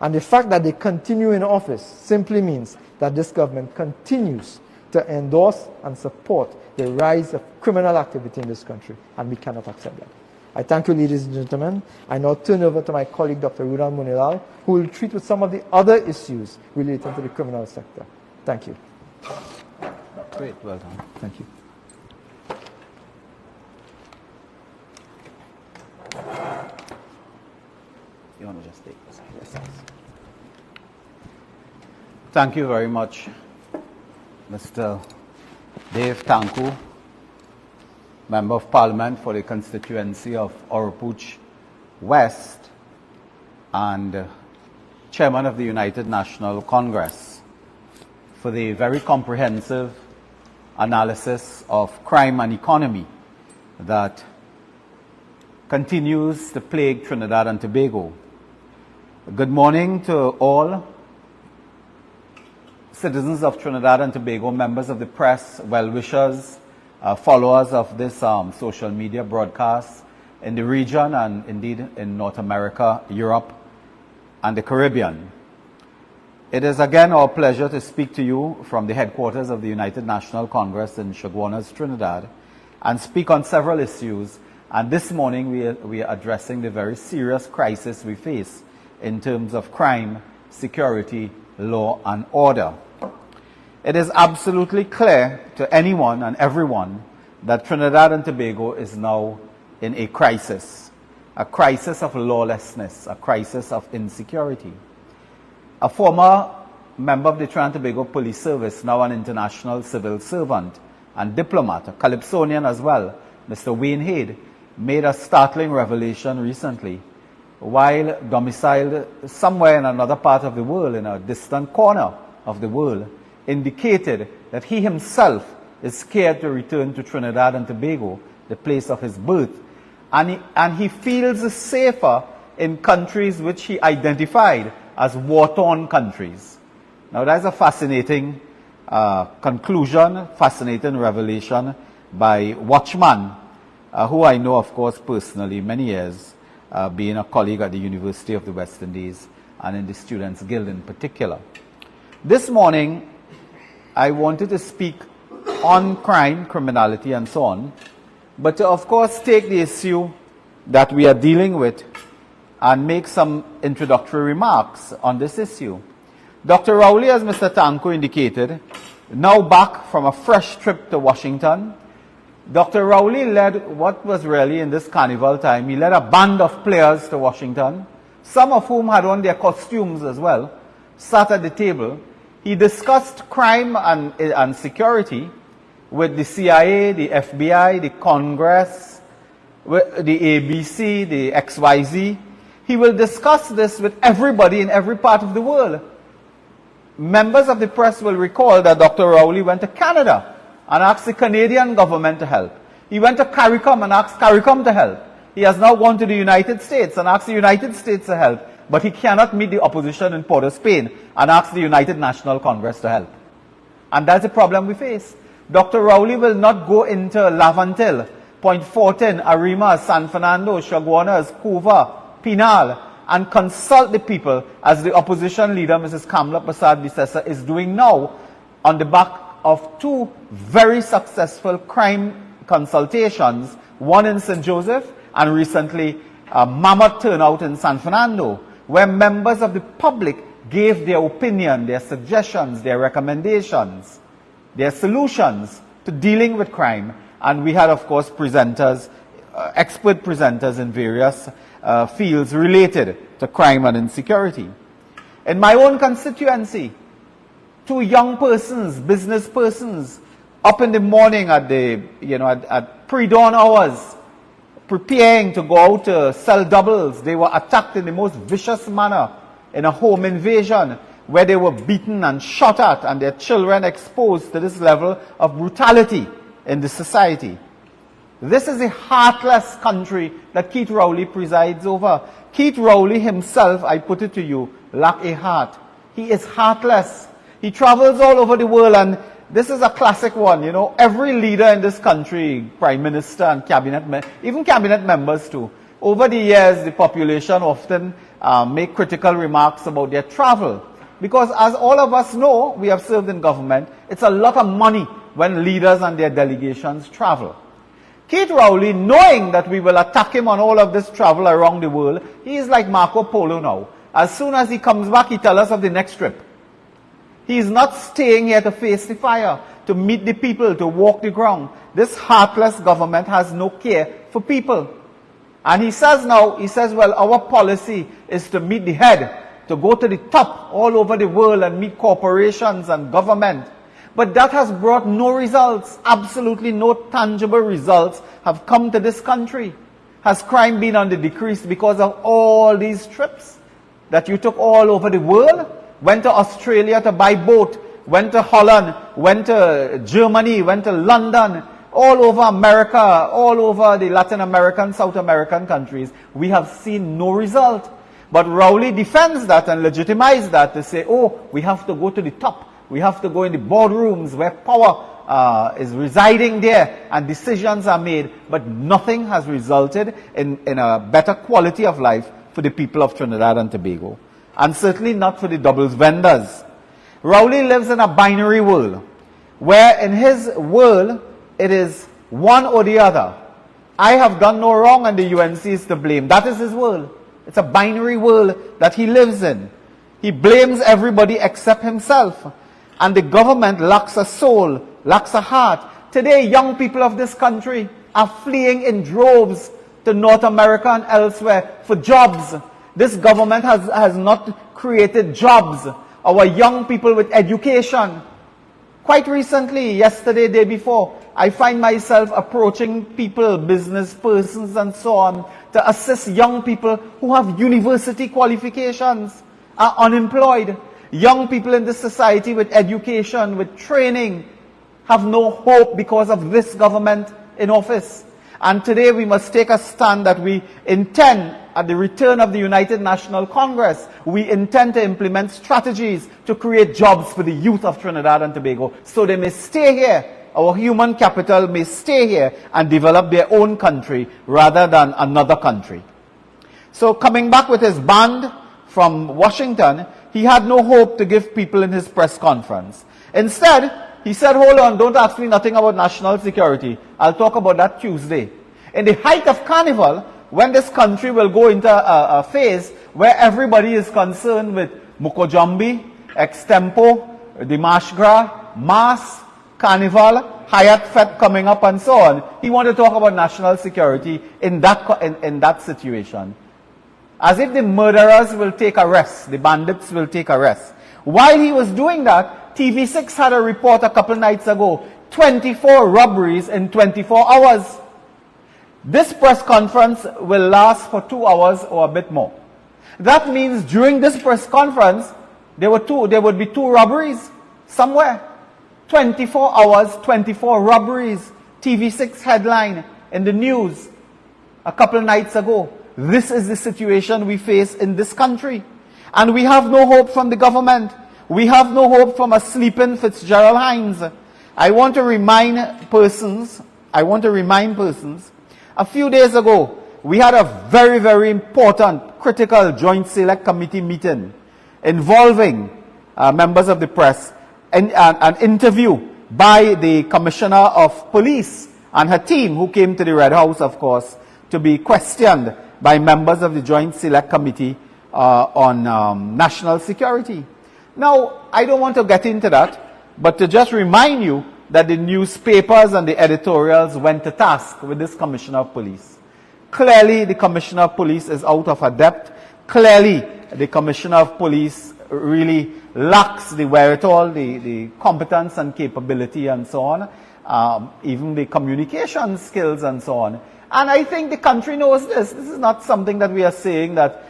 And the fact that they continue in office simply means that this government continues to endorse and support the rise of criminal activity in this country, and we cannot accept that. I thank you, ladies and gentlemen. I now turn over to my colleague, Dr. Rudal Munilal, who will treat with some of the other issues relating to the criminal sector. Thank you. Great, well done. Thank you. You want to just take this? Yes. Thank you very much, Mr. Dave Tanku, Member of Parliament for the constituency of Oropouche West and Chairman of the United National Congress, for the very comprehensive analysis of crime and economy that continues to plague Trinidad and Tobago. Good morning to all citizens of Trinidad and Tobago, members of the press, well-wishers, followers of this social media broadcast in the region and indeed in North America, Europe, and the Caribbean. It is again our pleasure to speak to you from the headquarters of the United National Congress in Chaguanas, Trinidad, and speak on several issues. And this morning we are addressing the very serious crisis we face in terms of crime, security, law, and order. It is absolutely clear to anyone and everyone that Trinidad and Tobago is now in a crisis of lawlessness, a crisis of insecurity. A former member of the Trinidad and Tobago Police Service, now an international civil servant and diplomat, a Calypsonian as well, Mr. Wayne Hade, made a startling revelation recently. While domiciled somewhere in another part of the world, in a distant corner of the world, indicated that he himself is scared to return to Trinidad and Tobago, the place of his birth, and he feels safer in countries which he identified as war-torn countries. Now that's a fascinating conclusion, fascinating revelation by Watchman, who I know, of course, personally, many years, being a colleague at the University of the West Indies and in the Students' Guild in particular. This morning, I wanted to speak on crime, criminality, and so on, but to, of course, take the issue that we are dealing with and make some introductory remarks on this issue. Dr. Rowley, as Mr. Tanku indicated, now back from a fresh trip to Washington. Dr. Rowley led what was really, in this carnival time, he led a band of players to Washington, some of whom had on their costumes as well, sat at the table. He discussed crime and security with the CIA, the FBI, the Congress, with the ABC, the XYZ. He will discuss this with everybody in every part of the world. members of the press will recall that Dr. Rowley went to Canada and asked the Canadian government to help. He went to CARICOM and asked CARICOM to help. He has now gone to the United States and asked the United States to help, but he cannot meet the opposition in Port of Spain and ask the United National Congress to help. And that's the problem we face. Dr. Rowley will not go into Laventille, Point Fortin, Arima, San Fernando, Chaguanas, Couva, Pinal, and consult the people as the opposition leader, Mrs. Kamla Prasad-Bissessar, is doing now on the back of two very successful crime consultations, one in St. Joseph and recently a mammoth turnout in San Fernando, where members of the public gave their opinion, their suggestions, their recommendations, their solutions to dealing with crime. And we had, of course, presenters, expert presenters in various fields related to crime and insecurity. In my own constituency, two young persons, business persons, up in the morning at the, at pre-dawn hours, preparing to go out to sell doubles. They were attacked in the most vicious manner in a home invasion where they were beaten and shot at and their children exposed to this level of brutality in the society. This is a heartless country that Keith Rowley presides over. Keith Rowley himself, I put it to you, lack a heart. He is heartless. He travels all over the world, and this is a classic one. Every leader in this country, prime minister and cabinet, even cabinet members too, over the years, the population often make critical remarks about their travel. Because as all of us know, we have served in government, it's a lot of money when leaders and their delegations travel. Keith Rowley, knowing that we will attack him on all of this travel around the world, he is like Marco Polo now. As soon as he comes back, he tells us of the next trip. He is not staying here to face the fire, to meet the people, to walk the ground. This heartless government has no care for people. And he says now, well, our policy is to meet the head, to go to the top all over the world and meet corporations and government. But that has brought no results. Absolutely no tangible results have come to this country. Has crime been on the decrease because of all these trips that you took all over the world? Went to Australia to buy boat, went to Holland, went to Germany, went to London, all over America, all over the Latin American, South American countries. We have seen no result. But Rowley defends that and legitimizes that to say, oh, we have to go to the top. We have to go in the boardrooms where power is residing there and decisions are made. But nothing has resulted in a better quality of life for the people of Trinidad and Tobago. And certainly not for the doubles vendors. Rowley lives in a binary world, where in his world, it is one or the other. I have done no wrong and the UNC is to blame. That is his world. It's a binary world that he lives in. He blames everybody except himself. And the government lacks a soul, lacks a heart. Today, young people of this country are fleeing in droves to North America and elsewhere for jobs. This government has not created jobs. Our young people with education. Quite recently, yesterday, day before, I find myself approaching people, business persons and so on, to assist young people who have university qualifications, are unemployed. Young people in this society with education, with training, have no hope because of this government in office. And today we must take a stand that we intend, at the return of the United National Congress, we intend to implement strategies to create jobs for the youth of Trinidad and Tobago so they may stay here. Our human capital may stay here and develop their own country rather than another country. So coming back with his band from Washington, he had no hope to give people in his press conference. Instead, he said, hold on, don't ask me nothing about national security. I'll talk about that Tuesday. In the height of Carnival, when this country will go into a phase where everybody is concerned with Mukojambi, Extempo, the Marsh Gras, Mass, Carnival, Hayat Fete coming up and so on, he wanted to talk about national security in that situation. As if the murderers will take a rest, the bandits will take a rest. While he was doing that, TV6 had a report a couple nights ago, 24 robberies in 24 hours. This press conference will last for 2 hours or a bit more. That means during this press conference, there would be 2 robberies somewhere. 24 hours, 24 robberies. TV6 headline in the news a couple nights ago. This is the situation we face in this country. And we have no hope from the government. We have no hope from a sleeping Fitzgerald Hines. I want to remind persons, a few days ago, we had a very, very important, critical Joint Select Committee meeting involving members of the press, and an interview by the Commissioner of Police and her team, who came to the Red House, of course, to be questioned by members of the Joint Select Committee on national security. Now, I don't want to get into that, but to just remind you that the newspapers and the editorials went to task with this Commissioner of Police. Clearly, the Commissioner of Police is out of her depth. Clearly, the Commissioner of Police really lacks the wherewithal, the competence and capability and so on, even the communication skills and so on. And I think the country knows this. This is not something that we are saying that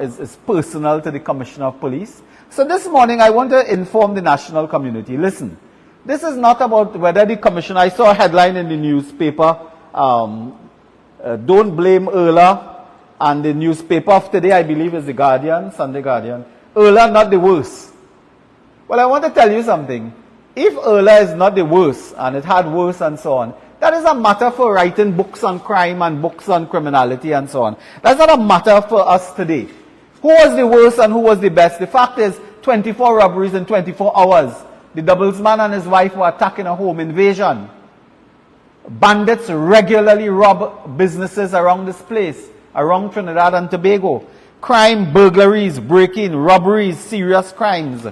is personal to the Commissioner of Police. So this morning I want to inform the national community. Listen, this is not about whether the Commissioner, I saw a headline in the newspaper, don't blame Erla, and the newspaper of today, I believe, is The Guardian, Sunday Guardian. Erla not the worst. Well, I want to tell you something. If Erla is not the worst, and it had worse and so on, that is a matter for writing books on crime and books on criminality and so on. That's not a matter for us today. Who was the worst and who was the best? The fact is, 24 robberies in 24 hours. The Doublesman and his wife were attacking a home invasion. Bandits regularly rob businesses around this place, around Trinidad and Tobago. Crime, burglaries, break-in, robberies, serious crimes.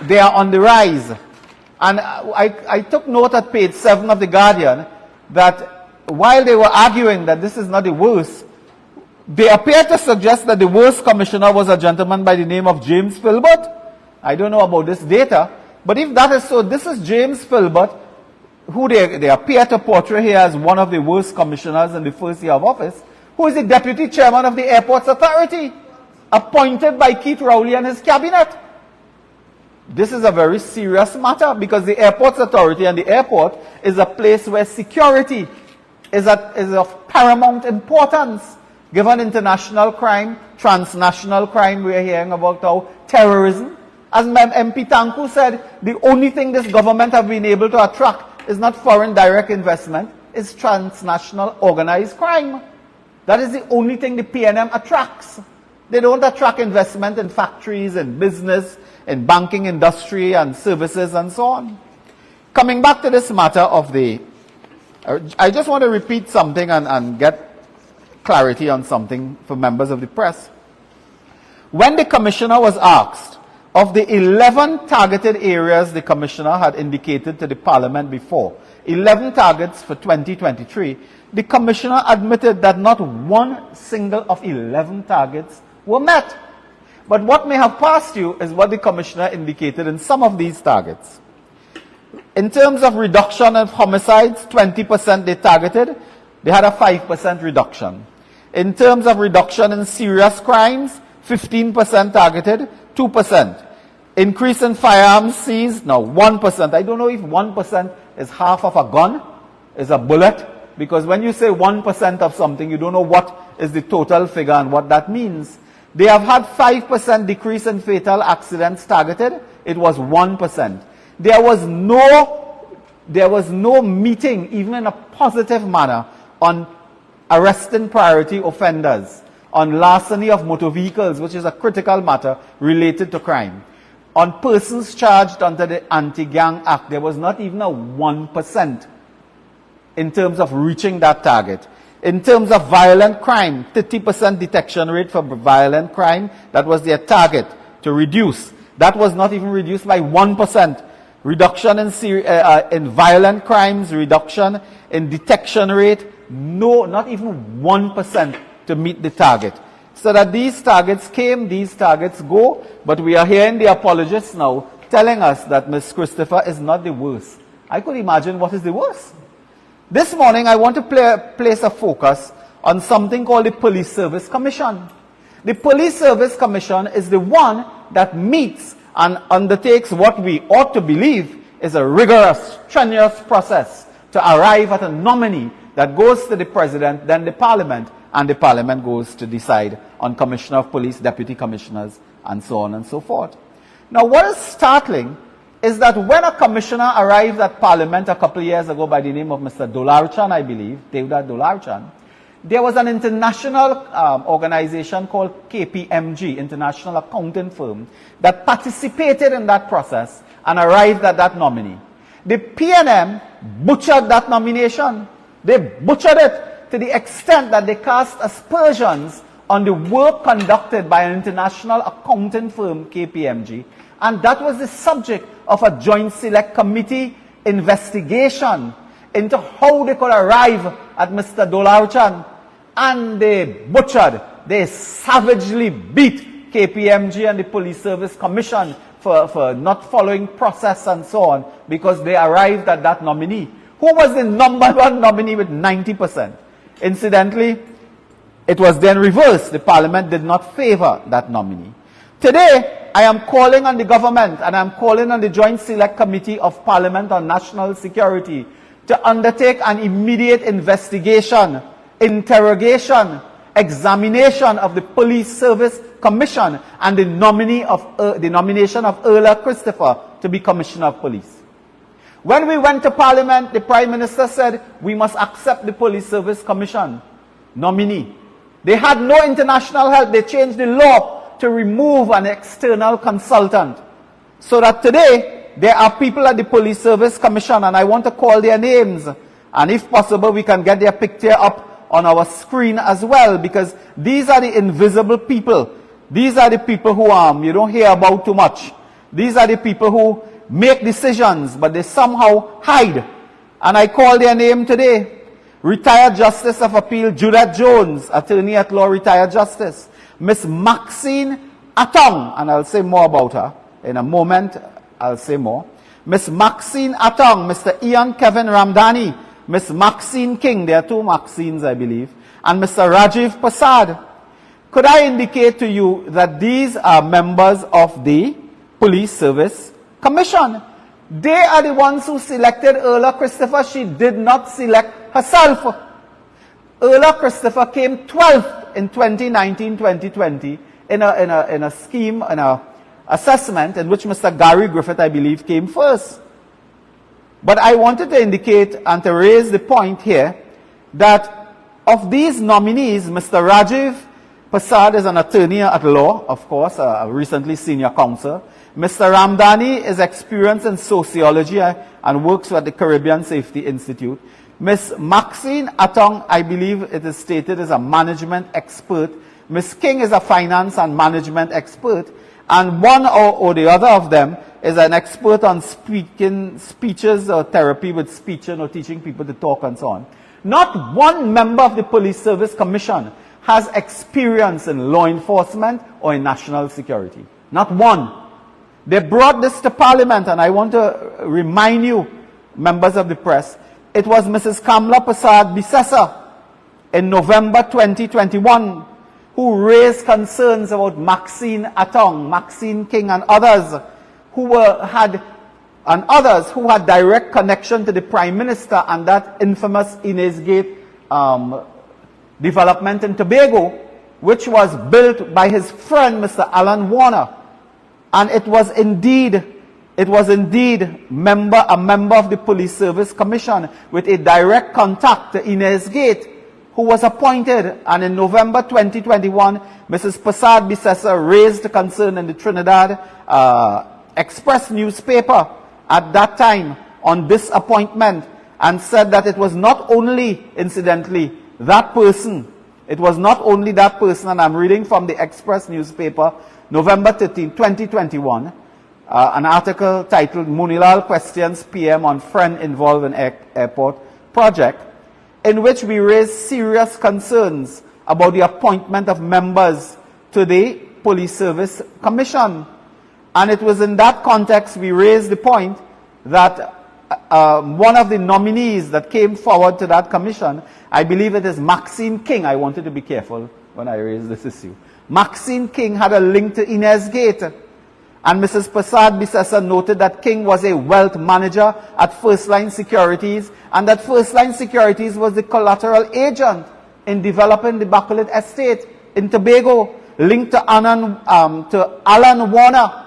They are on the rise. And I took note at page 7 of The Guardian that while they were arguing that this is not the worst, they appear to suggest that the worst commissioner was a gentleman by the name of James Philbert. I don't know about this data, but if that is so, this is James Philbert, who they appear to portray here as one of the worst commissioners in the first year of office, who is the deputy chairman of the Airports Authority, appointed by Keith Rowley and his cabinet. This is a very serious matter, because the Airports Authority and the airport is a place where security is of paramount importance. Given international crime, transnational crime, we are hearing about how terrorism. As MP Tanku said, the only thing this government have been able to attract is not foreign direct investment, it's transnational organized crime. That is the only thing the PNM attracts. They don't attract investment in factories, in business, in banking industry and services and so on. Coming back to this matter of I just want to repeat something and get clarity on something for members of the press. When the commissioner was asked of the 11 targeted areas the commissioner had indicated to the parliament before, 11 targets for 2023, the commissioner admitted that not one single of 11 targets were met. But what may have passed you is what the commissioner indicated in some of these targets. In terms of reduction of homicides, 20% they targeted, they had a 5% reduction. In terms of reduction in serious crimes, 15% targeted, 2%. Increase in firearms seized, now 1%. I don't know if 1% is half of a gun, is a bullet, because when you say 1% of something, you don't know what is the total figure and what that means. They have had 5% decrease in fatal accidents targeted. It was 1%. There was no meeting, even in a positive manner, on arresting priority offenders, on larceny of motor vehicles, which is a critical matter related to crime, on persons charged under the Anti-Gang Act. There was not even a 1% in terms of reaching that target. In terms of violent crime, 30% detection rate for violent crime, that was their target to reduce. That was not even reduced by 1%. Reduction in violent crimes, reduction in detection rate, no, not even 1% to meet the target. So that these targets came, these targets go, but we are hearing the apologists now telling us that Ms. Christopher is not the worst. I could imagine what is the worst. This morning I want to place a focus on something called the Police Service Commission. The Police Service Commission is the one that meets and undertakes what we ought to believe is a rigorous, strenuous process to arrive at a nominee that goes to the President, then the Parliament, and the Parliament goes to decide on Commissioner of Police, Deputy Commissioners, and so on and so forth. Now, what is startling is that when a commissioner arrived at Parliament a couple of years ago by the name of Mr. Dolarchan, I believe, Devdutt Dolarchan, there was an international organization called KPMG, International Accounting Firm, that participated in that process and arrived at that nominee. The PNM butchered that nomination. They butchered it to the extent that they cast aspersions on the work conducted by an international accounting firm, KPMG, and that was the subject of a Joint Select Committee investigation into how they could arrive at Mr. Dolarchan. And they butchered, they savagely beat KPMG and the Police Service Commission for not following process and so on, because they arrived at that nominee, who was the #1 nominee with 90%. Incidentally, it was then reversed. The Parliament did not favor that nominee. Today, I am calling on the government and I am calling on the Joint Select Committee of Parliament on National Security to undertake an immediate investigation, interrogation, examination of the Police Service Commission and the nomination of Erla Christopher to be Commissioner of Police. When we went to Parliament, the Prime Minister said we must accept the Police Service Commission nominee. They had no international help. They changed the law to remove an external consultant. So that today, there are people at the Police Service Commission, and I want to call their names. And if possible, we can get their picture up on our screen as well, because these are the invisible people. These are the people who you don't hear about too much. These are the people who make decisions, but they somehow hide. And I call their name today. Retired Justice of Appeal Judith Jones, Attorney at Law, retired Justice. Miss Maxine Atong, and I'll say more about her in a moment. I'll say more. Miss Maxine Atong, Mr. Ian Kevin Ramdani, Miss Maxine King, there are two Maxines, I believe, and Mr. Rajiv Prasad. Could I indicate to you that these are members of the Police Service Commission? They are the ones who selected Erla Christopher. She did not select herself. Erla Christopher came 12th in 2019-2020 in a scheme, in an assessment in which Mr. Gary Griffith, I believe, came first. But I wanted to indicate and to raise the point here that of these nominees, Mr. Rajiv Prasad is an attorney at law, of course, a recently senior counsel. Mr. Ramdani is experienced in sociology and works at the Caribbean Safety Institute. Ms. Maxine Atong, I believe it is stated, is a management expert. Ms. King is a finance and management expert. And one or the other of them is an expert on speeches or therapy with speech or teaching people to talk and so on. Not one member of the Police Service Commission has experience in law enforcement or in national security. Not one. They brought this to Parliament, and I want to remind you, members of the press, it was Mrs. Kamla Prasad Bisesa in November 2021 who raised concerns about Maxine Atong, Maxine King, and others who had direct connection to the Prime Minister and that infamous Inez Gate development in Tobago, which was built by his friend, Mr. Alan Warner. And it was indeed a member of the Police Service Commission with a direct contact to Inez Gate, who was appointed. And in November 2021, Mrs. Prasad Bisesa raised a concern in the Trinidad Express newspaper at that time on this appointment, and said that it was not only, incidentally, that person. It was not only that person, and I'm reading from the Express newspaper, November 13, 2021, an article titled Munilal Questions PM on Friend Involved in Airport Project, in which we raised serious concerns about the appointment of members to the Police Service Commission. And it was in that context we raised the point that one of the nominees that came forward to that commission, I believe it is Maxine King, I wanted to be careful when I raised this issue. Maxine King had a link to Inez Gate. And Mrs. Prasad Bisesa noted that King was a wealth manager at First Line Securities, and that First Line Securities was the collateral agent in developing the Bacolod estate in Tobago, linked to Alan Warner.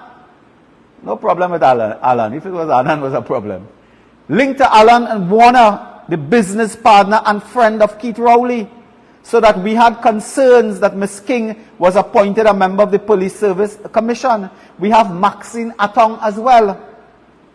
No problem with Alan. If it was Alan, was a problem. Linked to Alan and Warner, the business partner and friend of Keith Rowley, so that we had concerns that Ms. King was appointed a member of the Police Service Commission. We have Maxine Atong as well,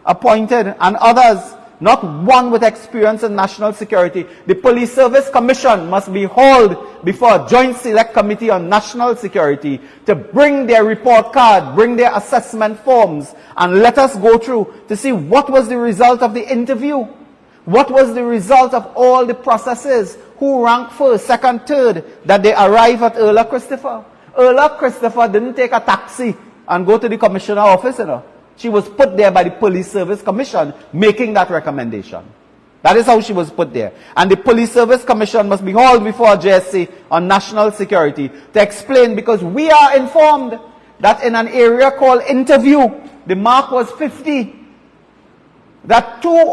appointed, and others, not one with experience in national security. The Police Service Commission must be hauled before a Joint Select Committee on National Security to bring their report card, bring their assessment forms, and let us go through to see what was the result of the interview. What was the result of all the processes? Who ranked first, second, third, that they arrive at Erla Christopher? Erla Christopher didn't take a taxi and go to the commissioner office, you know. She was put there by the Police Service Commission making that recommendation. That is how she was put there. And the Police Service Commission must be hauled before JSC on national security to explain, because we are informed that in an area called interview, the mark was 50. That two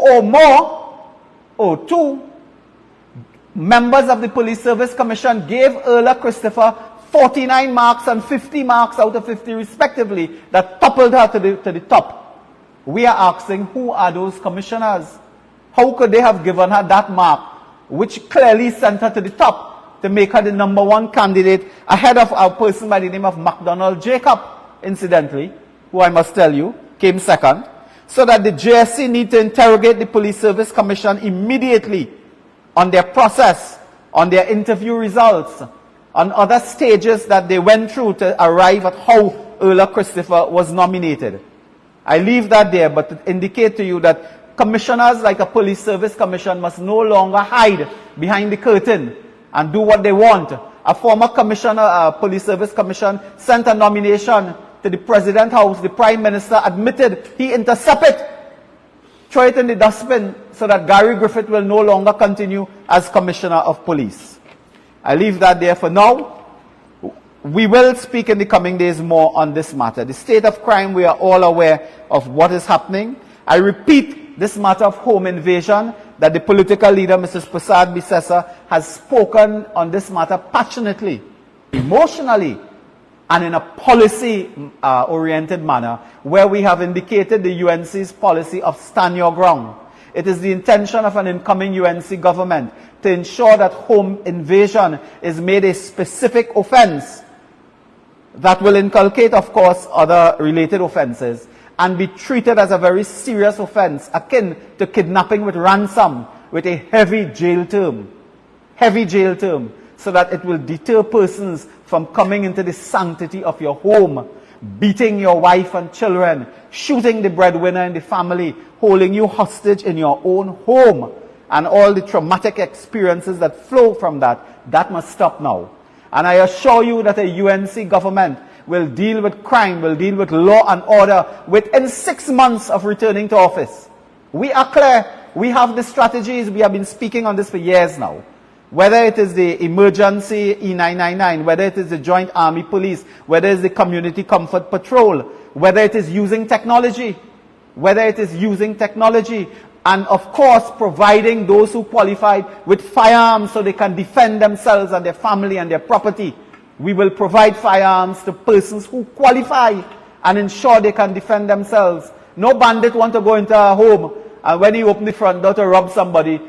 members of the Police Service Commission gave Erla Christopher 49 marks and 50 marks out of 50 respectively, that toppled her to the top. We are asking, who are those commissioners? How could they have given her that mark, which clearly sent her to the top, to make her the #1 candidate ahead of a person by the name of MacDonald Jacob, incidentally, who I must tell you came second, so that the JSC need to interrogate the Police Service Commission immediately on their process, on their interview results, on other stages that they went through to arrive at how Erla Christopher was nominated. I leave that there, but to indicate to you that commissioners like a Police Service Commission must no longer hide behind the curtain and do what they want. A former commissioner, Police Service Commission, sent a nomination to the President House. The Prime Minister admitted he intercepted, throw it in the dustbin, so that Gary Griffith will no longer continue as Commissioner of Police. I leave that there for now. We will speak in the coming days more on this matter. The state of crime, we are all aware of what is happening. I repeat, this matter of home invasion, that the political leader, Mrs. Prasad Bisesa, has spoken on this matter passionately, emotionally, and in a policy-oriented manner, where we have indicated the UNC's policy of stand your ground. It is the intention of an incoming UNC government to ensure that home invasion is made a specific offense that will inculcate, of course, other related offenses, and be treated as a very serious offense, akin to kidnapping with ransom, with a heavy jail term, so that it will deter persons from coming into the sanctity of your home, beating your wife and children, shooting the breadwinner in the family, holding you hostage in your own home, and all the traumatic experiences that flow from that. That must stop now. And I assure you that a UNC government will deal with crime, will deal with law and order within 6 months of returning to office. We are clear. We have the strategies. We have been speaking on this for years now. Whether it is the emergency E999, whether it is the Joint Army Police, whether it is the Community Comfort Patrol, whether it is using technology, and of course providing those who qualify with firearms so they can defend themselves and their family and their property. We will provide firearms to persons who qualify and ensure they can defend themselves. No bandit want to go into a home, and when he opens the front door to rob somebody,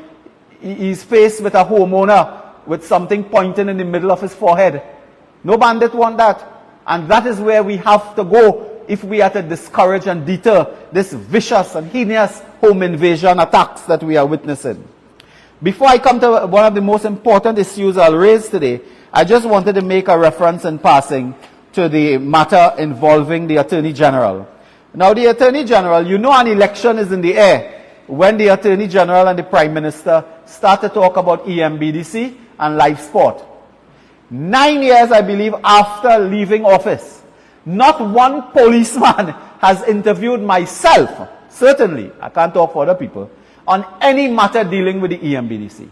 he's faced with a homeowner with something pointing in the middle of his forehead. No bandit want that. And that is where we have to go if we are to discourage and deter this vicious and heinous home invasion attacks that we are witnessing. Before I come to one of the most important issues I'll raise today, I just wanted to make a reference in passing to the matter involving the Attorney General. Now, the Attorney General, you know, an election is in the air when the Attorney General and the Prime Minister start to talk about EMBDC and live sport. 9 years, I believe, after leaving office, not one policeman has interviewed myself, certainly, I can't talk for other people, on any matter dealing with the EMBDC.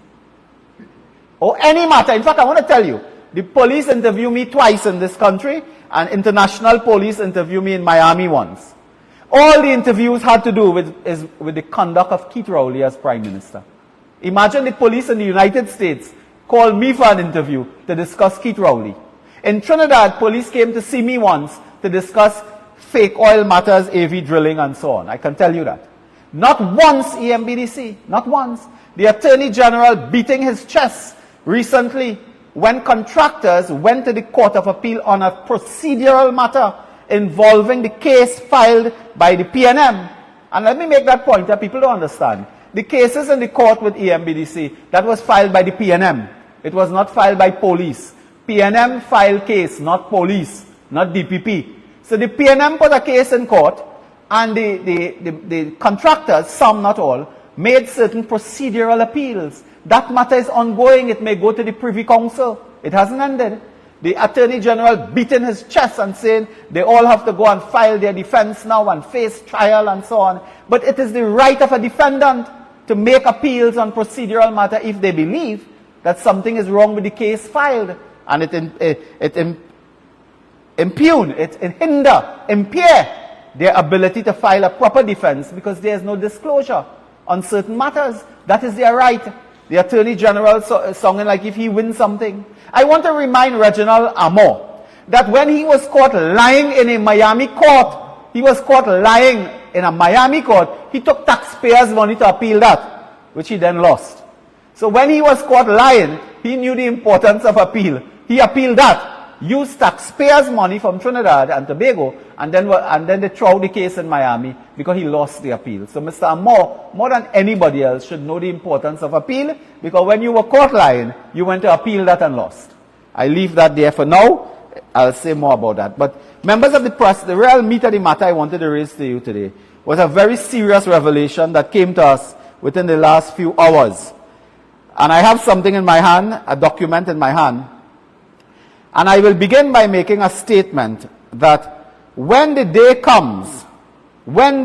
Or any matter. In fact, I want to tell you, The police interview me twice in this country, and international police interview me in Miami once. All the interviews had to do with the conduct of Keith Rowley as Prime Minister. Imagine the police in the United States called me for an interview to discuss Keith Rowley. In Trinidad, police came to see me once to discuss fake oil matters, AV drilling, and so on. I can tell you that. Not once, EMBDC, not once. The Attorney General beating his chest recently when contractors went to the Court of Appeal on a procedural matter involving the case filed by the PNM. And let me make that point that people don't understand. The cases in the court with EMBDC, that was filed by the PNM. It was not filed by police. PNM filed case, not police, not DPP. So the PNM put a case in court, and the contractors, some not all, made certain procedural appeals. That matter is ongoing. It may go to the Privy Council. It hasn't ended. The Attorney General beating his chest and saying they all have to go and file their defense now and face trial and so on. But it is the right of a defendant to make appeals on procedural matter if they believe that something is wrong with the case filed. And it impair their ability to file a proper defense because there is no disclosure on certain matters. That is their right. The Attorney General sounding like if he wins something. I want to remind Reginald Amor that when he was caught lying in a Miami court, he took taxpayers' money to appeal that, which he then lost. So when he was caught lying, he knew the importance of appeal. He appealed that, used taxpayers' money from Trinidad and Tobago, and then they threw the case in Miami because he lost the appeal. So Mr. Amor, more than anybody else, should know the importance of appeal, because when you were caught lying, you went to appeal that and lost. I leave that there for now. I'll say more about that. But members of the press, the real meat of the matter I wanted to raise to you today was a very serious revelation that came to us within the last few hours. And I have something in my hand, a document in my hand. And I will begin by making a statement that when the day comes, when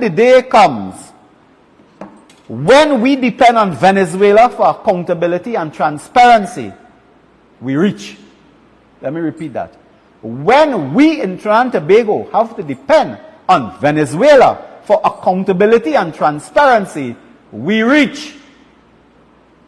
we depend on Venezuela for accountability and transparency, we reach. Let me repeat that. When we in Trinidad and Tobago have to depend on Venezuela for accountability and transparency, we reach.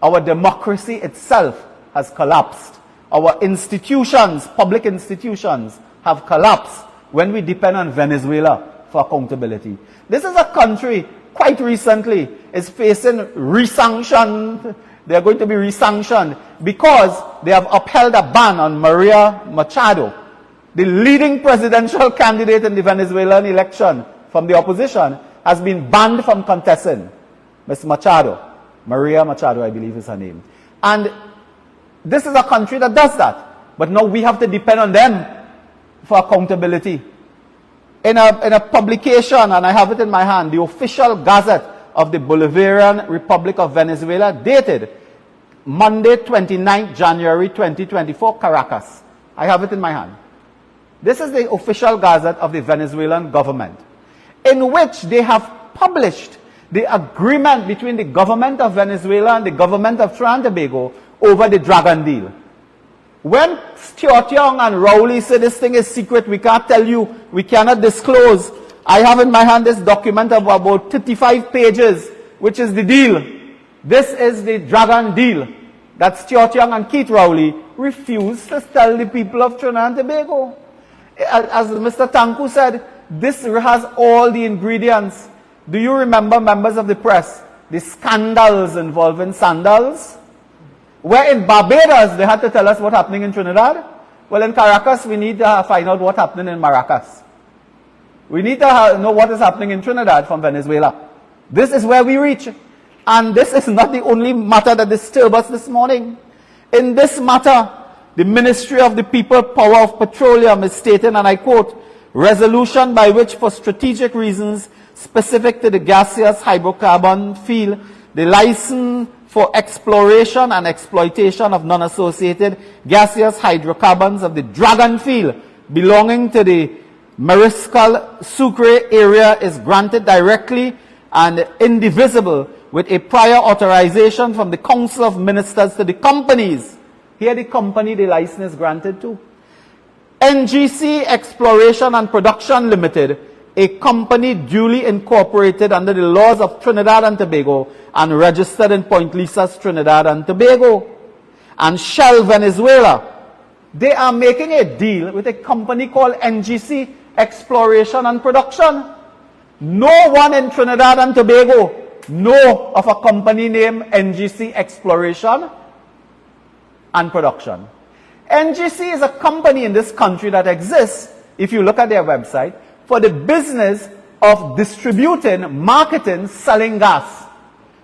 Our democracy itself has collapsed. Our institutions, public institutions, have collapsed when we depend on Venezuela for accountability. This is a country, quite recently, is facing re-sanction. They are going to be re-sanctioned because they have upheld a ban on Maria Machado, the leading presidential candidate in the Venezuelan election from the opposition, has been banned from contesting. Ms. Machado, Maria Machado, I believe is her name. And this is a country that does that. But now we have to depend on them for accountability. In a publication, and I have it in my hand, the official Gazette of the Bolivarian Republic of Venezuela, dated Monday, 29th January 2024, Caracas. I have it in my hand. This is the official Gazette of the Venezuelan government, in which they have published the agreement between the government of Venezuela and the government of Trinidad and Tobago over the Dragon deal. When Stuart Young and Rowley say this thing is secret, we can't tell you, we cannot disclose, I have in my hand this document of about 35 pages, which is the deal. This is the Dragon deal that Stuart Young and Keith Rowley refused to tell the people of Trinidad and Tobago. As Mr. Tanku said, this has all the ingredients. Do you remember, members of the press, the scandals involving sandals? Where in Barbados, they had to tell us what's happening in Trinidad. Well, in Caracas, we need to find out what's happening in Maracas. We need to know what is happening in Trinidad from Venezuela. This is where we reach. And this is not the only matter that disturbs us this morning. In this matter, the Ministry of the People Power of Petroleum is stating, and I quote, resolution by which for strategic reasons specific to the gaseous hydrocarbon field, the license for exploration and exploitation of non-associated gaseous hydrocarbons of the Dragon field belonging to the Mariscal Sucre area is granted directly and indivisible with a prior authorization from the Council of Ministers to the companies Here the company the license is granted to. NGC Exploration and Production Limited, a company duly incorporated under the laws of Trinidad and Tobago and registered in Point Lisas, Trinidad and Tobago. And Shell Venezuela, they are making a deal with a company called NGC Exploration and Production. No one in Trinidad and Tobago know of a company named NGC Exploration and Production. NGC is a company in this country that exists, if you look at their website, for the business of distributing, marketing, selling gas.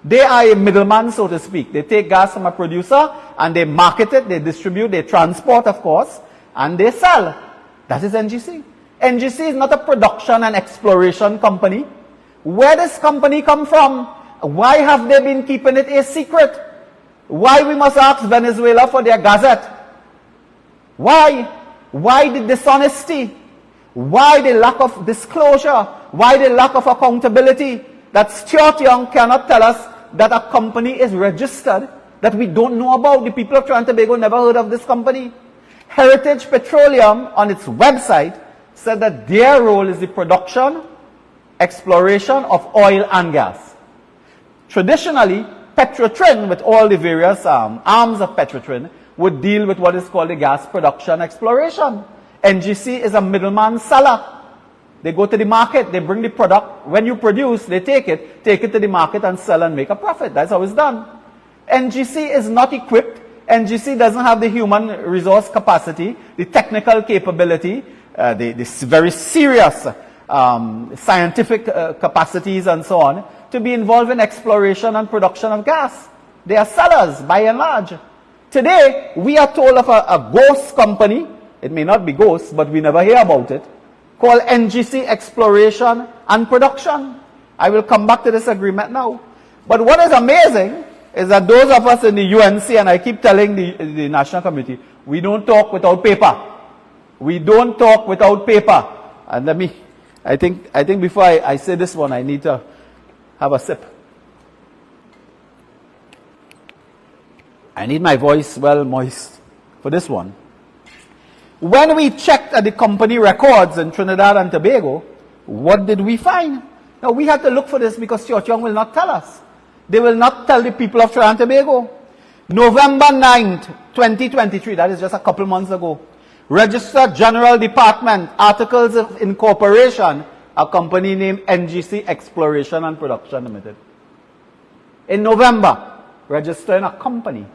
They are a middleman, so to speak. They take gas from a producer and they market it, they distribute, they transport, of course, and they sell. That is NGC. NGC is not a production and exploration company. Where does this company come from? Why have they been keeping it a secret? Why we must ask Venezuela for their gazette? Why? Why the dishonesty? Why the lack of disclosure? Why the lack of accountability? That Stuart Young cannot tell us that a company is registered that we don't know about. The people of Trinidad and Tobago never heard of this company. Heritage Petroleum on its website said that their role is the production, exploration of oil and gas. Traditionally, Petrotrin, with all the various arms of Petrotrin, would deal with what is called the gas production exploration. NGC is a middleman seller. They go to the market, they bring the product. When you produce, they take it to the market and sell and make a profit. That's how it's done. NGC is not equipped. NGC doesn't have the human resource capacity, the technical capability, the very serious scientific capacities and so on, to be involved in exploration and production of gas. They are sellers, by and large. Today, we are told of a ghost company. It may not be ghost, but we never hear about it, called NGC Exploration and Production. I will come back to this agreement now. But what is amazing is that those of us in the UNC, and I keep telling the national community, we don't talk without paper. We don't talk without paper. And I think before I say this one, I need to have a sip. I need my voice well moist for this one. When we checked at the company records in Trinidad and Tobago, what did we find? Now, we had to look for this because Stuart Young will not tell us. They will not tell the people of Trinidad and Tobago. November 9th, 2023, that is just a couple months ago, Registered General Department, Articles of Incorporation, a company named NGC Exploration and Production Limited. In November, registering a company.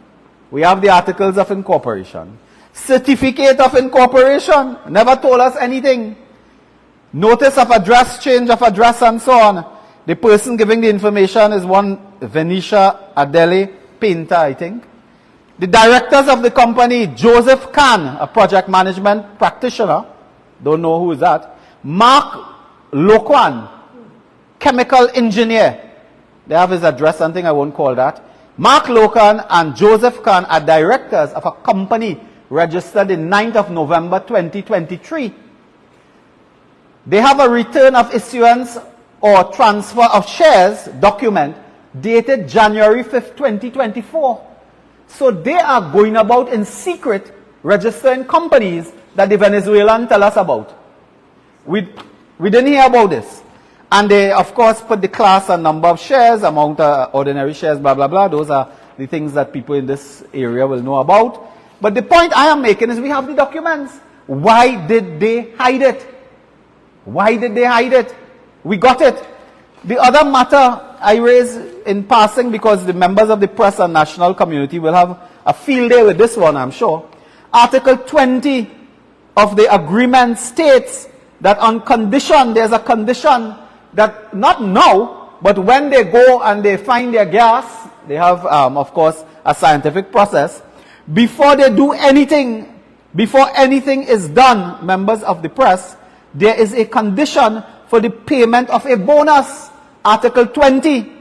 We have the Articles of Incorporation. Certificate of Incorporation, never told us anything. Notice of address, change of address, and so on. The person giving the information is one Venetia Adele Painter, I think. The directors of the company, Joseph Khan, a project management practitioner, don't know who is that. Mark Lokwan, chemical engineer. They have his address, something I won't call that. Mark Lokwan and Joseph Khan are directors of a company registered in 9th of November 2023. They have a return of issuance or transfer of shares document dated January 5th, 2024. So they are going about in secret registering companies that the Venezuelans tell us about. We didn't hear about this. And they, of course, put the class and number of shares, amount of ordinary shares, blah, blah, blah. Those are the things that people in this area will know about. But the point I am making is we have the documents. Why did they hide it? Why did they hide it? We got it. The other matter I raise in passing, because the members of the press and national community will have a field day with this one, I'm sure. Article 20 of the agreement states that on condition, there's a condition that not now, but when they go and they find their gas, they have, of course, a scientific process. Before they do anything, before anything is done, members of the press, there is a condition for the payment of a bonus. Article 20.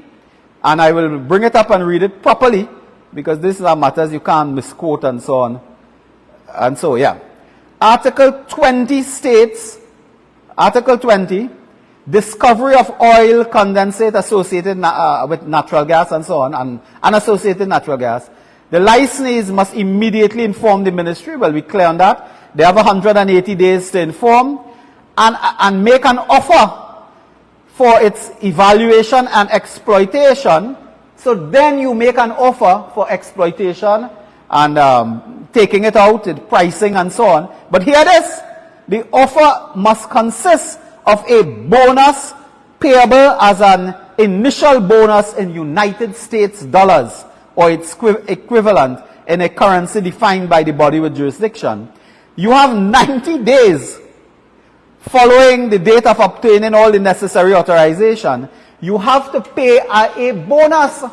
And I will bring it up and read it properly, because these are matters you can't misquote and so on. And so, yeah. Article 20 states, Article 20, discovery of oil condensate associated with natural gas and so on, and unassociated natural gas. The licensees must immediately inform the ministry. Well, we're clear on that. They have 180 days to inform and make an offer for its evaluation and exploitation. So then you make an offer for exploitation and taking it out, pricing and so on. But here it is. The offer must consist of a bonus payable as an initial bonus in United States dollars or its equivalent in a currency defined by the body with jurisdiction. You have 90 days following the date of obtaining all the necessary authorization. You have to pay a bonus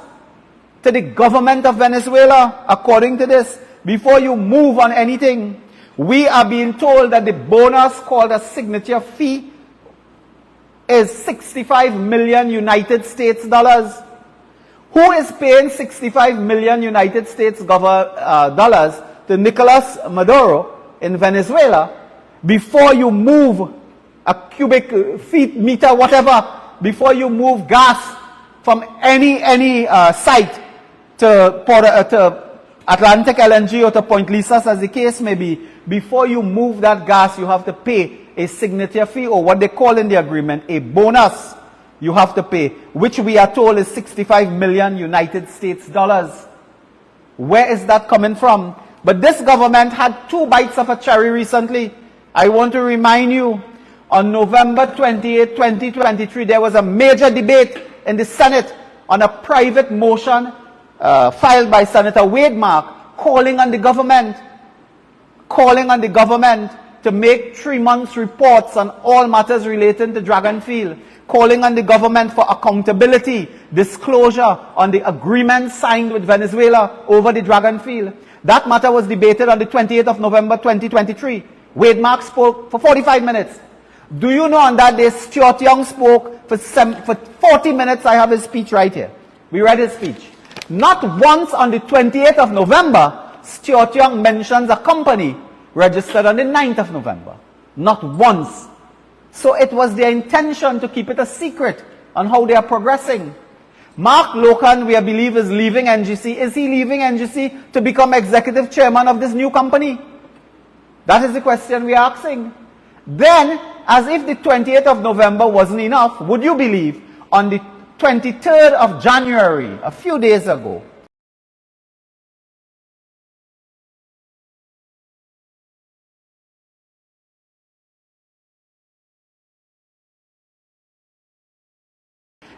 to the government of Venezuela according to this before you move on anything. We are being told that the bonus called a signature fee is 65 million United States dollars. Who is paying 65 million United States dollars to Nicolas Maduro in Venezuela before you move a cubic feet, meter, whatever, before you move gas from any site to Atlantic LNG or to Point Lisas, as the case may be? Before you move that gas, you have to pay a signature fee, or what they call in the agreement, a bonus you have to pay, which we are told is 65 million United States dollars. Where is that coming from? But this government had 2 bites of a cherry recently. I want to remind you, on November 28, 2023, there was a major debate in the Senate on a private motion filed by Senator Wade Mark, calling on the government to make 3 months reports on all matters relating to Dragonfield, calling on the government for accountability, disclosure on the agreement signed with Venezuela over the Dragonfield. That matter was debated on the 28th of November 2023. Wade Mark spoke for 45 minutes. Do you know on that day Stuart Young spoke for 40 minutes? I have his speech right here. We read his speech. Not once on the 28th of November, Stuart Young mentions a company registered on the 9th of November. Not once. So it was their intention to keep it a secret on how they are progressing. Mark Locan, we believe, is leaving NGC. Is he leaving NGC to become executive chairman of this new company? That is the question we are asking. Then, as if the 28th of November wasn't enough, would you believe, on the 23rd of January, a few days ago,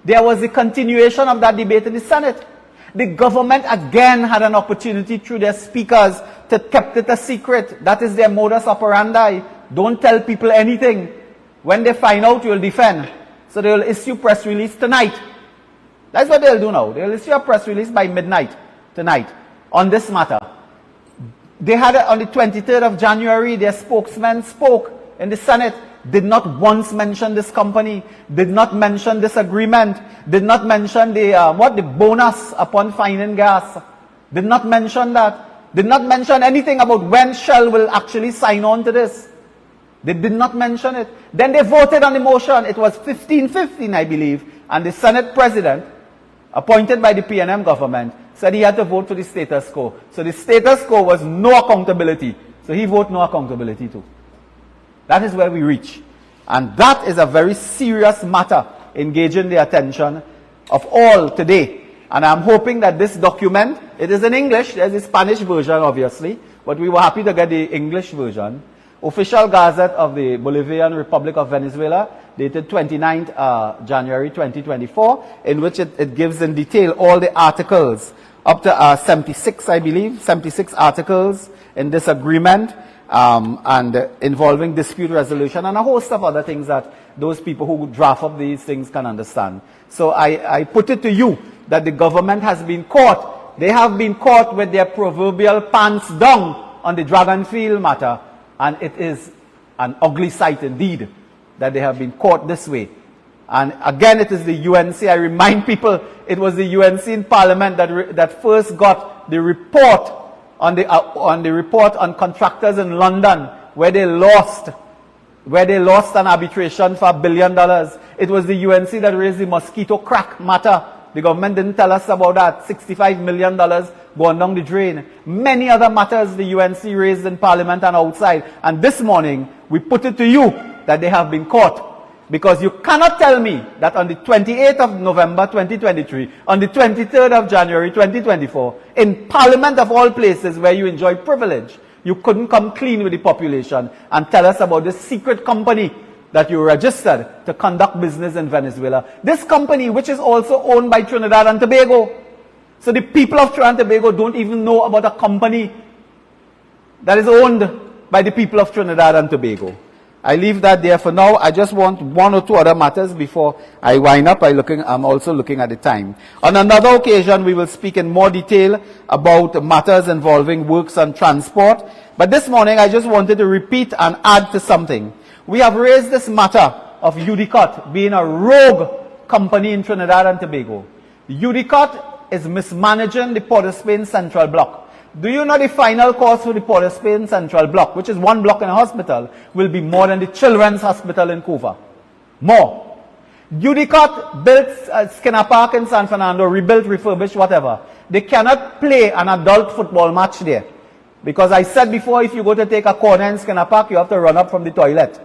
there was a continuation of that debate in the Senate. The government again had an opportunity through their speakers to keep it a secret. That is their modus operandi. Don't tell people anything. When they find out, you'll defend. So they'll issue press release tonight. That's what they'll do now. They'll issue a press release by midnight tonight on this matter. They had it on the 23rd of January. Their spokesman spoke in the Senate. Did not once mention this company, did not mention this agreement, did not mention the bonus upon finding gas, did not mention that, did not mention anything about when Shell will actually sign on to this. They did not mention it. Then they voted on the motion. It was 15-15, I believe, and the Senate president, appointed by the PNM government, said he had to vote for the status quo. So the status quo was no accountability. So he voted no accountability too. That is where we reach. And that is a very serious matter engaging the attention of all today. And I'm hoping that this document, it is in English, there's a Spanish version obviously, but we were happy to get the English version. Official Gazette of the Bolivarian Republic of Venezuela, dated 29th January 2024, in which it gives in detail all the articles, up to 76, I believe, 76 articles in this agreement, and involving dispute resolution and a host of other things that those people who draft up these things can understand. So I put it to you that the government has been caught. They have been caught with their proverbial pants down on the Dragonfield matter, and it is an ugly sight indeed that they have been caught this way. And again, it is the UNC. I remind people, it was the UNC in Parliament that first got the report on the report on contractors in London, where they lost an arbitration for $1 billion. It was the UNC that raised the mosquito crack matter. The government didn't tell us about that. $65 million gone down the drain. Many other matters the UNC raised in Parliament and outside. And this morning, we put it to you that they have been caught. Because you cannot tell me that on the 28th of November 2023, on the 23rd of January 2024, in Parliament of all places where you enjoy privilege, you couldn't come clean with the population and tell us about this secret company that you registered to conduct business in Venezuela. This company, which is also owned by Trinidad and Tobago. So the people of Trinidad and Tobago don't even know about a company that is owned by the people of Trinidad and Tobago. I leave that there for now. I just want one or two other matters before I wind up. I'm also looking at the time. On another occasion, we will speak in more detail about matters involving works and transport. But this morning, I just wanted to repeat and add to something. We have raised this matter of UDCOT being a rogue company in Trinidad and Tobago. UDCOT is mismanaging the Port of Spain Central Block. Do you know the final cost for the Port of Spain Central Block, which is one block in a hospital, will be more than the Children's Hospital in Cuba? More. UDCOT built Skinner Park in San Fernando, rebuilt, refurbished, whatever. They cannot play an adult football match there. Because I said before, if you go to take a corner in Skinner Park, you have to run up from the toilet.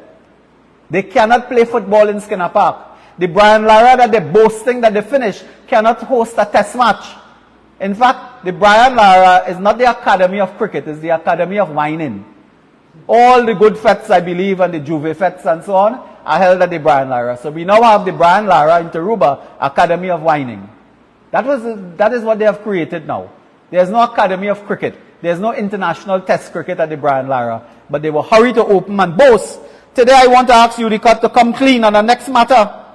They cannot play football in Skinner Park. The Brian Lara that they're boasting that they finished cannot host a test match. In fact, the Brian Lara is not the Academy of Cricket, it's the Academy of Whining. All the good fets, I believe, and the Juve fets and so on, are held at the Brian Lara. So we now have the Brian Lara in Taruba Academy of Whining. That is what they have created now. There's no Academy of Cricket. There's no international test cricket at the Brian Lara. But they will hurry to open and boast. Today I want to ask UDCOT to come clean on the next matter.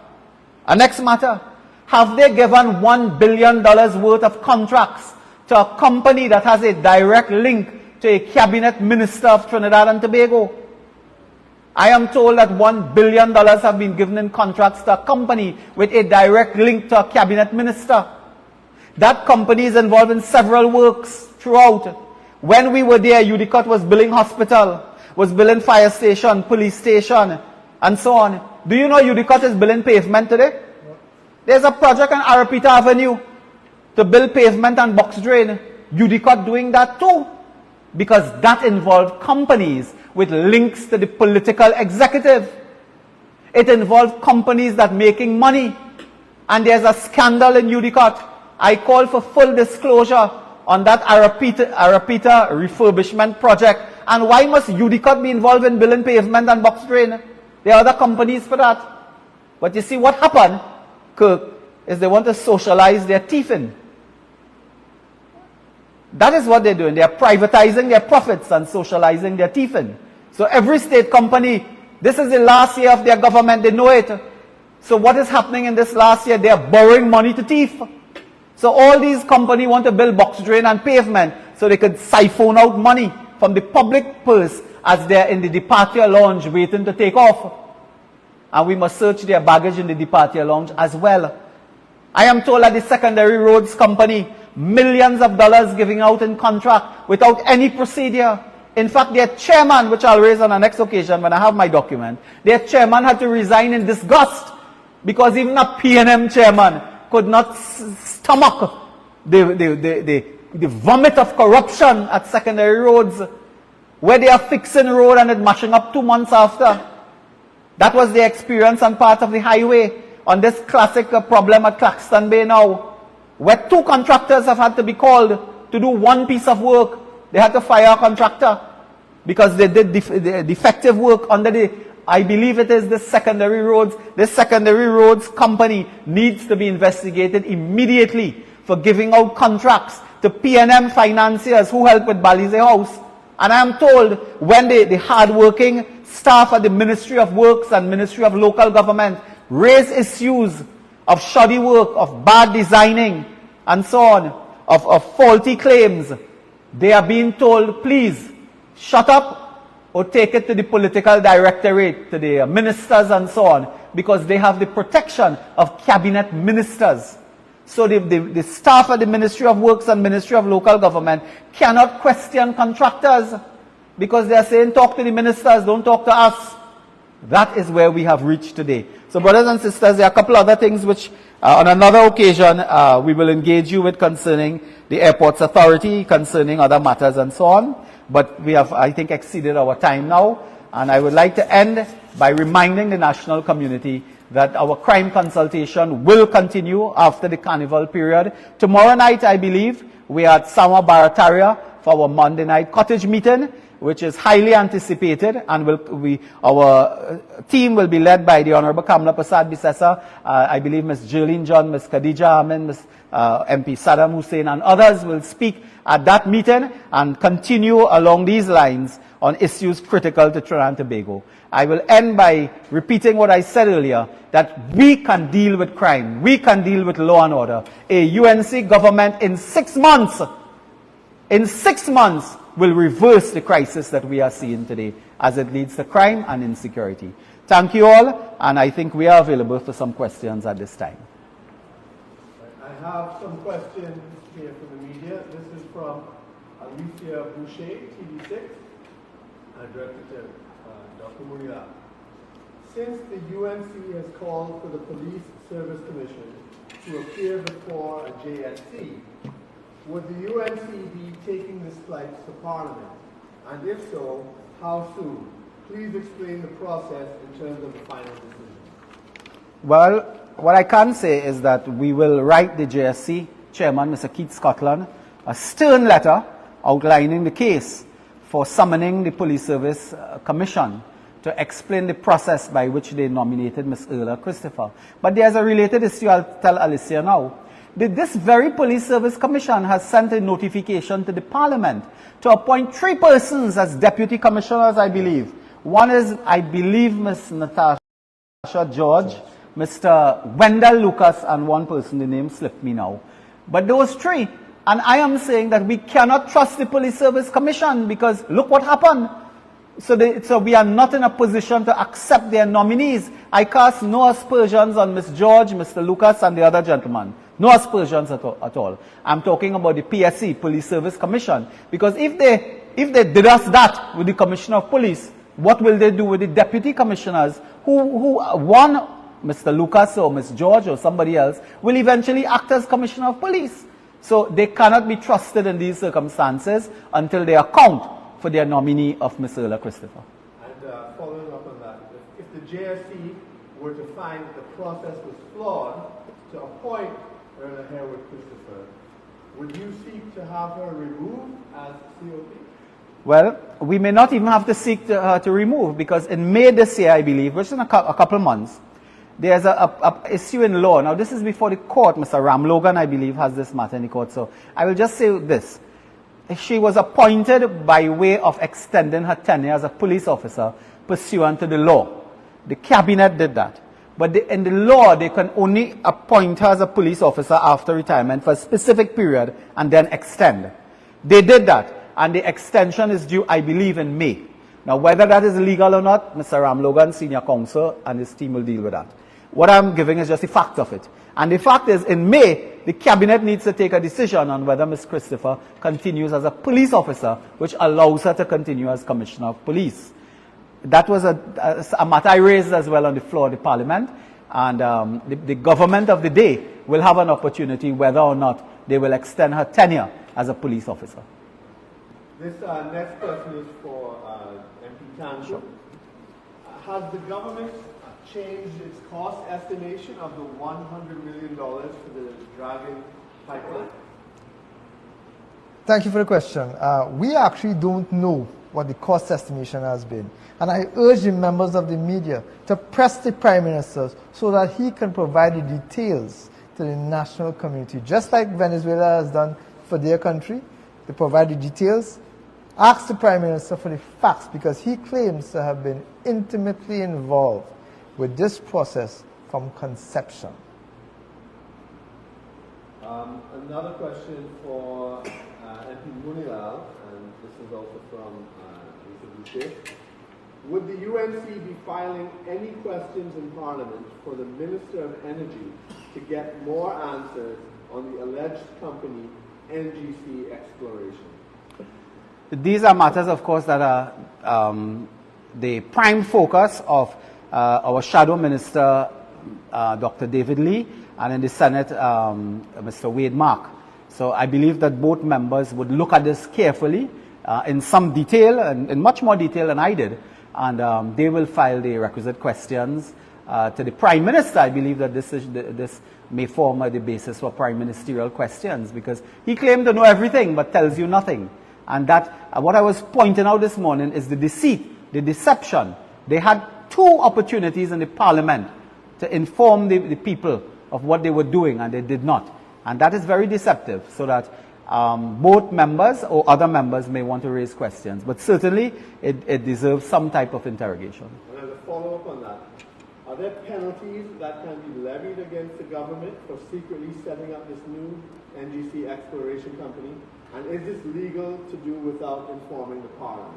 A next matter. Have they given $1 billion worth of contracts to a company that has a direct link to a cabinet minister of Trinidad and Tobago? I am told that $1 billion have been given in contracts to a company with a direct link to a cabinet minister. That company is involved in several works throughout. When we were there, UDCOT was building hospital, was building fire station, police station, and so on. Do you know UDCOT is building pavement today? There's a project on Arapita Avenue to build pavement and box drain. UDCOT doing that too. Because that involved companies with links to the political executive. It involved companies that making money. And there's a scandal in UDCOT. I call for full disclosure on that Arapita refurbishment project. And why must UDCOT be involved in building pavement and box drain? There are other companies for that. But you see what happened, Kirk, is they want to socialize their teething. That is what they're doing. They are privatizing their profits and socializing their teething. So every state company, this is the last year of their government, they know it. So what is happening in this last year? They are borrowing money to thief. So all these companies want to build box drain and pavement so they could siphon out money from the public purse as they're in the departure lounge waiting to take off. And we must search their baggage in the departure lounge as well. I am told that the secondary roads company, millions of dollars giving out in contract without any procedure. In fact, their chairman, which I'll raise on the next occasion when I have my document, their chairman had to resign in disgust because even a P&M chairman could not stomach the vomit of corruption at secondary roads, where they are fixing road and it mashing up 2 months after. That was the experience on part of the highway on this classic problem at Claxton Bay now, where 2 contractors have had to be called to do 1 piece of work. They had to fire a contractor because they did defective work under the, I believe it is the secondary roads. This secondary roads company needs to be investigated immediately for giving out contracts to P&M financiers who help with Balize House. And I am told when the hard-working staff at the Ministry of Works and Ministry of Local Government raise issues of shoddy work, of bad designing, and so on, of faulty claims, they are being told, please, shut up or take it to the political directorate, to the ministers and so on, because they have the protection of cabinet ministers. So the staff at the Ministry of Works and Ministry of Local Government cannot question contractors because they are saying, talk to the ministers, don't talk to us. That is where we have reached today. So brothers and sisters, there are a couple other things which on another occasion we will engage you with concerning the airports authority, concerning other matters and so on. But we have, I think, exceeded our time now. And I would like to end by reminding the national community that our crime consultation will continue after the carnival period. Tomorrow night, I believe, we are at Sama Barataria for our Monday night cottage meeting, which is highly anticipated, and our team will be led by the Honorable Kamla Prasad Bisesa, I believe Ms. Jerlene John, Ms. Khadija Amin, Ms. MP Saddam Hussein, and others will speak at that meeting and continue along these lines on issues critical to Trinidad and Tobago. I will end by repeating what I said earlier, that we can deal with crime, we can deal with law and order. A UNC government in 6 months, will reverse the crisis that we are seeing today as it leads to crime and insecurity. Thank you all, and I think we are available for some questions at this time. I have some questions here from the media. This is from Alicia Boucher, TV6, directed to Dr. Munila. Since the UNC has called for the Police Service Commission to appear before a JSC, would the UNC be taking this flight to Parliament? And if so, how soon? Please explain the process in terms of the final decision. Well, what I can say is that we will write the JSC chairman, Mr. Keith Scotland, a stern letter outlining the case for summoning the Police Service Commission to explain the process by which they nominated Ms. Erla Christopher. But there's a related issue I'll tell Alicia now. This very Police Service Commission has sent a notification to the Parliament to appoint 3 persons as deputy commissioners, I believe. One is, I believe, Ms. Natasha George, Mr. Wendell Lucas, and one person, the name slipped me now. But those 3, and I am saying that we cannot trust the Police Service Commission because look what happened. So we are not in a position to accept their nominees. I cast no aspersions on Ms. George, Mr. Lucas, and the other gentleman. No aspersions at all. I'm talking about the PSC, Police Service Commission. Because if they did us that with the Commissioner of Police, what will they do with the deputy commissioners who one, Mr. Lucas or Ms. George or somebody else, will eventually act as Commissioner of Police? So they cannot be trusted in these circumstances until they account for their nominee of Ms. Erla Christopher. And following up on that, if the JSC were to find that the process was flawed to appoint Erla Harewood Christopher, would you seek to have her removed as COP? Well, we may not even have to seek to remove, because in May this year, I believe, which is in a couple of months, there's a issue in law. Now, this is before the court. Mr. Ram Logan, I believe, has this matter in the court. So I will just say this. She was appointed by way of extending her tenure as a police officer pursuant to the law. The cabinet did that. But in the law, they can only appoint her as a police officer after retirement for a specific period and then extend. They did that, and the extension is due, I believe, in May. Now, whether that is legal or not, Mr. Ram Logan, senior counsel, and his team will deal with that. What I'm giving is just the fact of it. And the fact is, in May, the cabinet needs to take a decision on whether Ms. Christopher continues as a police officer, which allows her to continue as Commissioner of Police. That was a matter I raised as well on the floor of the Parliament, and the government of the day will have an opportunity whether or not they will extend her tenure as a police officer. This next question is for MP Tancho. Sure. Has the government changed its cost estimation of the $100 million for the Dragon pipeline? Thank you for the question. We actually don't know what the cost estimation has been. And I urge the members of the media to press the Prime Minister so that he can provide the details to the national community, just like Venezuela has done for their country. They provide the details. Ask the Prime Minister for the facts, because he claims to have been intimately involved with this process from conception. Another question for MP Munilal, and this is also from Mr. Boucher. Would the UNC be filing any questions in Parliament for the Minister of Energy to get more answers on the alleged company NGC Exploration? These are matters, of course, that are the prime focus of our shadow minister, Dr. David Lee, and in the Senate, Mr. Wade Mark. So I believe that both members would look at this carefully, in some detail, and in much more detail than I did, and they will file the requisite questions to the Prime Minister. I believe that this may form the basis for prime ministerial questions, because he claimed to know everything but tells you nothing. And that, what I was pointing out this morning is the deceit, the deception. They had two opportunities in the Parliament to inform the people of what they were doing, and they did not. And that is very deceptive, so that both members or other members may want to raise questions. But certainly, it deserves some type of interrogation. And as a follow-up on that, are there penalties that can be levied against the government for secretly setting up this new NGC exploration company? And is this legal to do without informing the Parliament?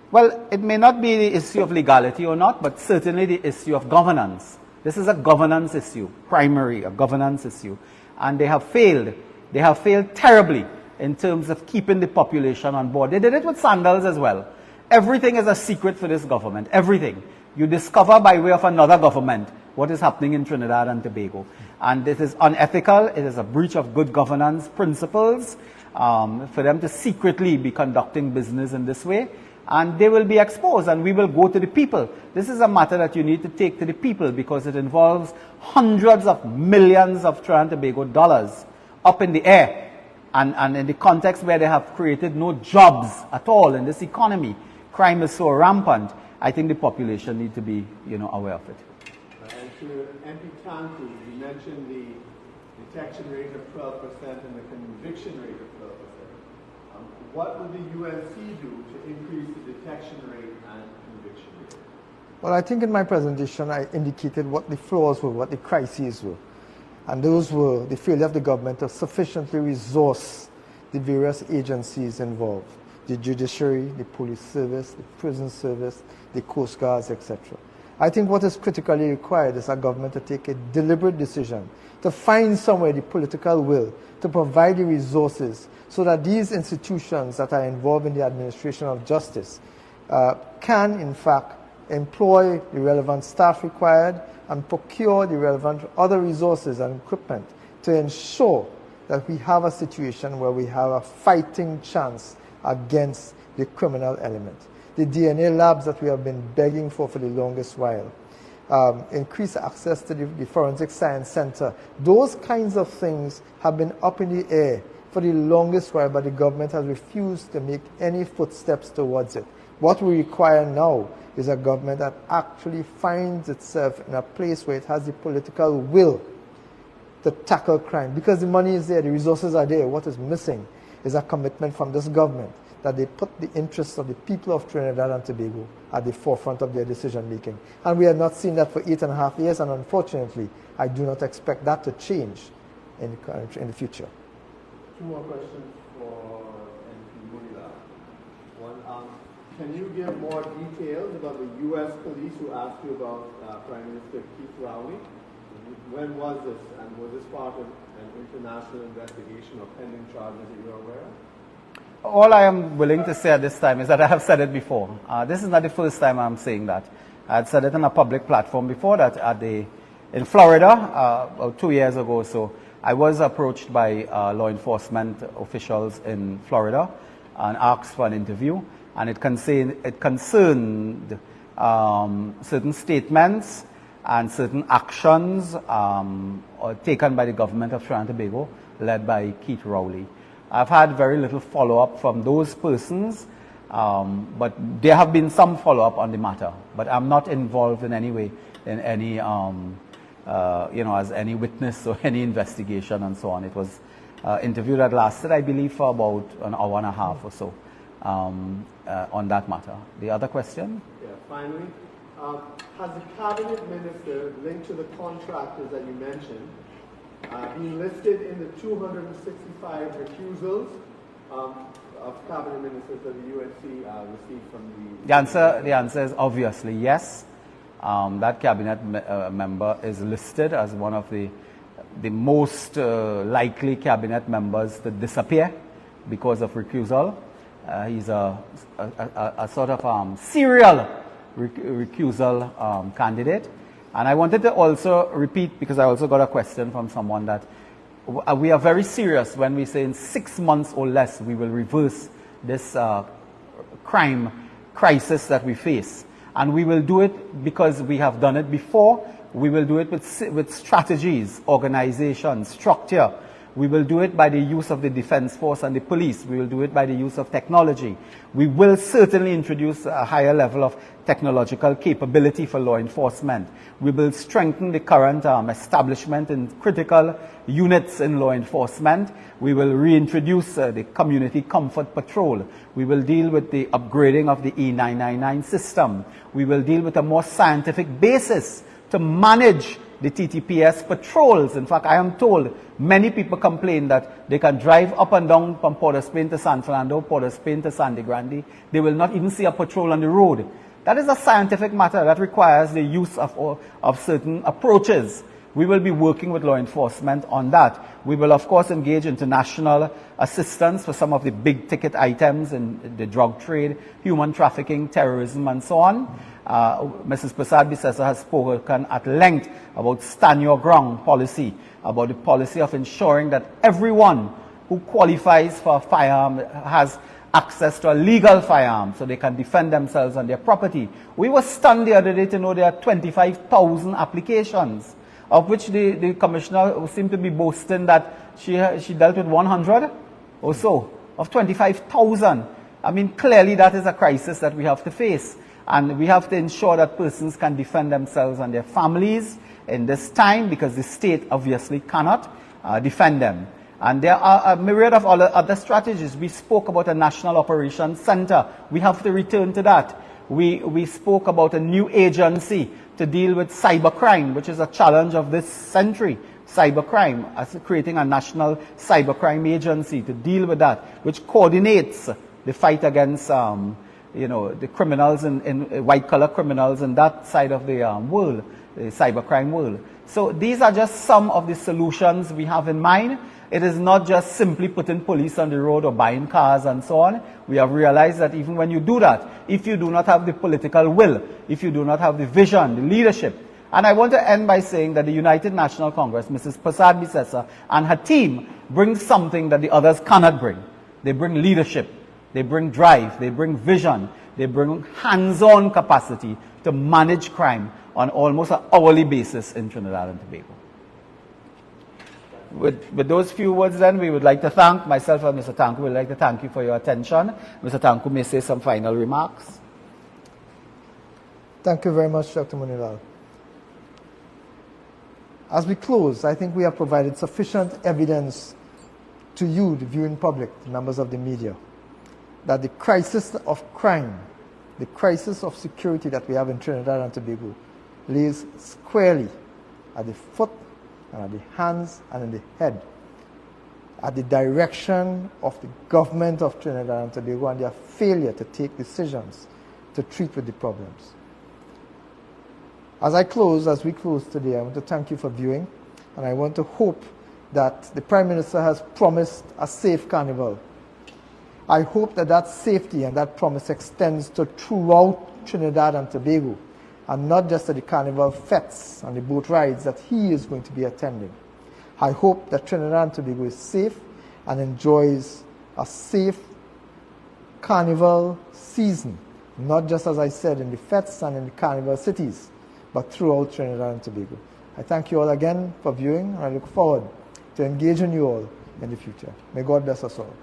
Well, it may not be the issue of legality or not, but certainly the issue of governance. This is a governance issue, a governance issue. And they have failed. They have failed terribly in terms of keeping the population on board. They did it with sandals as well. Everything is a secret for this government, everything. You discover by way of another government what is happening in Trinidad and Tobago. And this is unethical. It is a breach of good governance principles for them to secretly be conducting business in this way. And they will be exposed, and we will go to the people. This is a matter that you need to take to the people, because it involves hundreds of millions of Trinidad and Tobago dollars up in the air. And in the context where they have created no jobs at all in this economy, crime is so rampant. I think the population need to be, aware of it. And to MP Tanku, you mentioned the detection rate of 12% and the conviction rate of 12%. What would the UNC do to increase the detection rate and conviction rate? Well, I think in my presentation I indicated what the flaws were, what the crises were. And those were the failure of the government to sufficiently resource the various agencies involved. The judiciary, the police service, the prison service, the coast guards, etc. I think what is critically required is a government to take a deliberate decision to find somewhere the political will to provide the resources so that these institutions that are involved in the administration of justice can, in fact, employ the relevant staff required and procure the relevant other resources and equipment to ensure that we have a situation where we have a fighting chance against the criminal element. The DNA labs that we have been begging for the longest while, increase access to the Forensic Science Center, those kinds of things have been up in the air for the longest while, but the government has refused to make any footsteps towards it. What we require now is a government that actually finds itself in a place where it has the political will to tackle crime, because the money is there, the resources are there. What is missing is a commitment from this government that they put the interests of the people of Trinidad and Tobago at the forefront of their decision making. And we have not seen that for 8.5 years, and unfortunately, I do not expect that to change in the future. Two more questions for MP Munila. One, can you give more details about the U.S. police who asked you about Prime Minister Keith Rowley? When was this, and was this part of an international investigation or pending charges that you're aware of? All I am willing to say at this time is that I have said it before. This is not the first time I'm saying that. I had said it on a public platform before that in Florida, about 2 years ago or so. I was approached by law enforcement officials in Florida and asked for an interview, and it concerned certain statements and certain actions taken by the government of Trinidad and Tobago, led by Keith Rowley. I've had very little follow-up from those persons, but there have been some follow-up on the matter. But I'm not involved in any way in any, as any witness or any investigation and so on. It was an interview that lasted, I believe, for about an hour and a half or so on that matter. The other question? Yeah, finally, has the cabinet minister linked to the contractors that you mentioned been listed in the 265 recusals of cabinet ministers that the UNC received from The answer is obviously yes. That cabinet member is listed as one of the most likely cabinet members to disappear because of recusal. He's a sort of serial recusal candidate. And I wanted to also repeat, because I also got a question from someone, that we are very serious when we say in 6 months or less we will reverse this crime crisis that we face. And we will do it because we have done it before. We will do it with strategies, organization, structure. We will do it by the use of the defense force and the police. We will do it by the use of technology. We will certainly introduce a higher level of technological capability for law enforcement. We will strengthen the current establishment in critical units in law enforcement. We will reintroduce the community comfort patrol. We will deal with the upgrading of the E999 system. We will deal with a more scientific basis to manage the TTPS patrols. In fact, I am told many people complain that they can drive up and down from Port of Spain to San Fernando, Port of Spain to Sangre Grande. They will not even see a patrol on the road. That is a scientific matter that requires the use of certain approaches. We will be working with law enforcement on that. We will, of course, engage international assistance for some of the big ticket items in the drug trade, human trafficking, terrorism, and so on. Mrs. Prasad Bisesa has spoken at length about stand your ground policy, about the policy of ensuring that everyone who qualifies for a firearm has access to a legal firearm so they can defend themselves and their property. We were stunned the other day to know there are 25,000 applications, of which the commissioner seemed to be boasting that she dealt with 100 or so, of 25,000. I mean, clearly that is a crisis that we have to face. And we have to ensure that persons can defend themselves and their families in this time, because the state obviously cannot defend them. And there are a myriad of other strategies. We spoke about a national operations center. We have to return to that. We spoke about a new agency to deal with cybercrime, which is a challenge of this century. Cybercrime, as creating a national cybercrime agency to deal with that, which coordinates the fight against the criminals in white-collar criminals in that side of the world, the cybercrime world. So these are just some of the solutions we have in mind. It is not just simply putting police on the road or buying cars and so on. We have realized that even when you do that, if you do not have the political will, if you do not have the vision, the leadership. And I want to end by saying that the United National Congress, Mrs. Prasad Bisesa and her team bring something that the others cannot bring. They bring leadership. They bring drive, they bring vision, they bring hands-on capacity to manage crime on almost an hourly basis in Trinidad and Tobago. With those few words then, we would like to thank myself and Mr. Tanku. We'd like to thank you for your attention. Mr. Tanku may say some final remarks. Thank you very much, Dr. Munilal. As we close, I think we have provided sufficient evidence to you, the viewing public, the members of the media, that the crisis of crime, the crisis of security that we have in Trinidad and Tobago lays squarely at the foot and at the hands and in the head, at the direction of the government of Trinidad and Tobago and their failure to take decisions to treat with the problems. As we close today, I want to thank you for viewing, and I want to hope that the Prime Minister has promised a safe carnival. I hope that that safety and that promise extends to throughout Trinidad and Tobago, and not just to the carnival fetes and the boat rides that he is going to be attending. I hope that Trinidad and Tobago is safe and enjoys a safe carnival season, not just, as I said, in the fetes and in the carnival cities, but throughout Trinidad and Tobago. I thank you all again for viewing, and I look forward to engaging you all in the future. May God bless us all.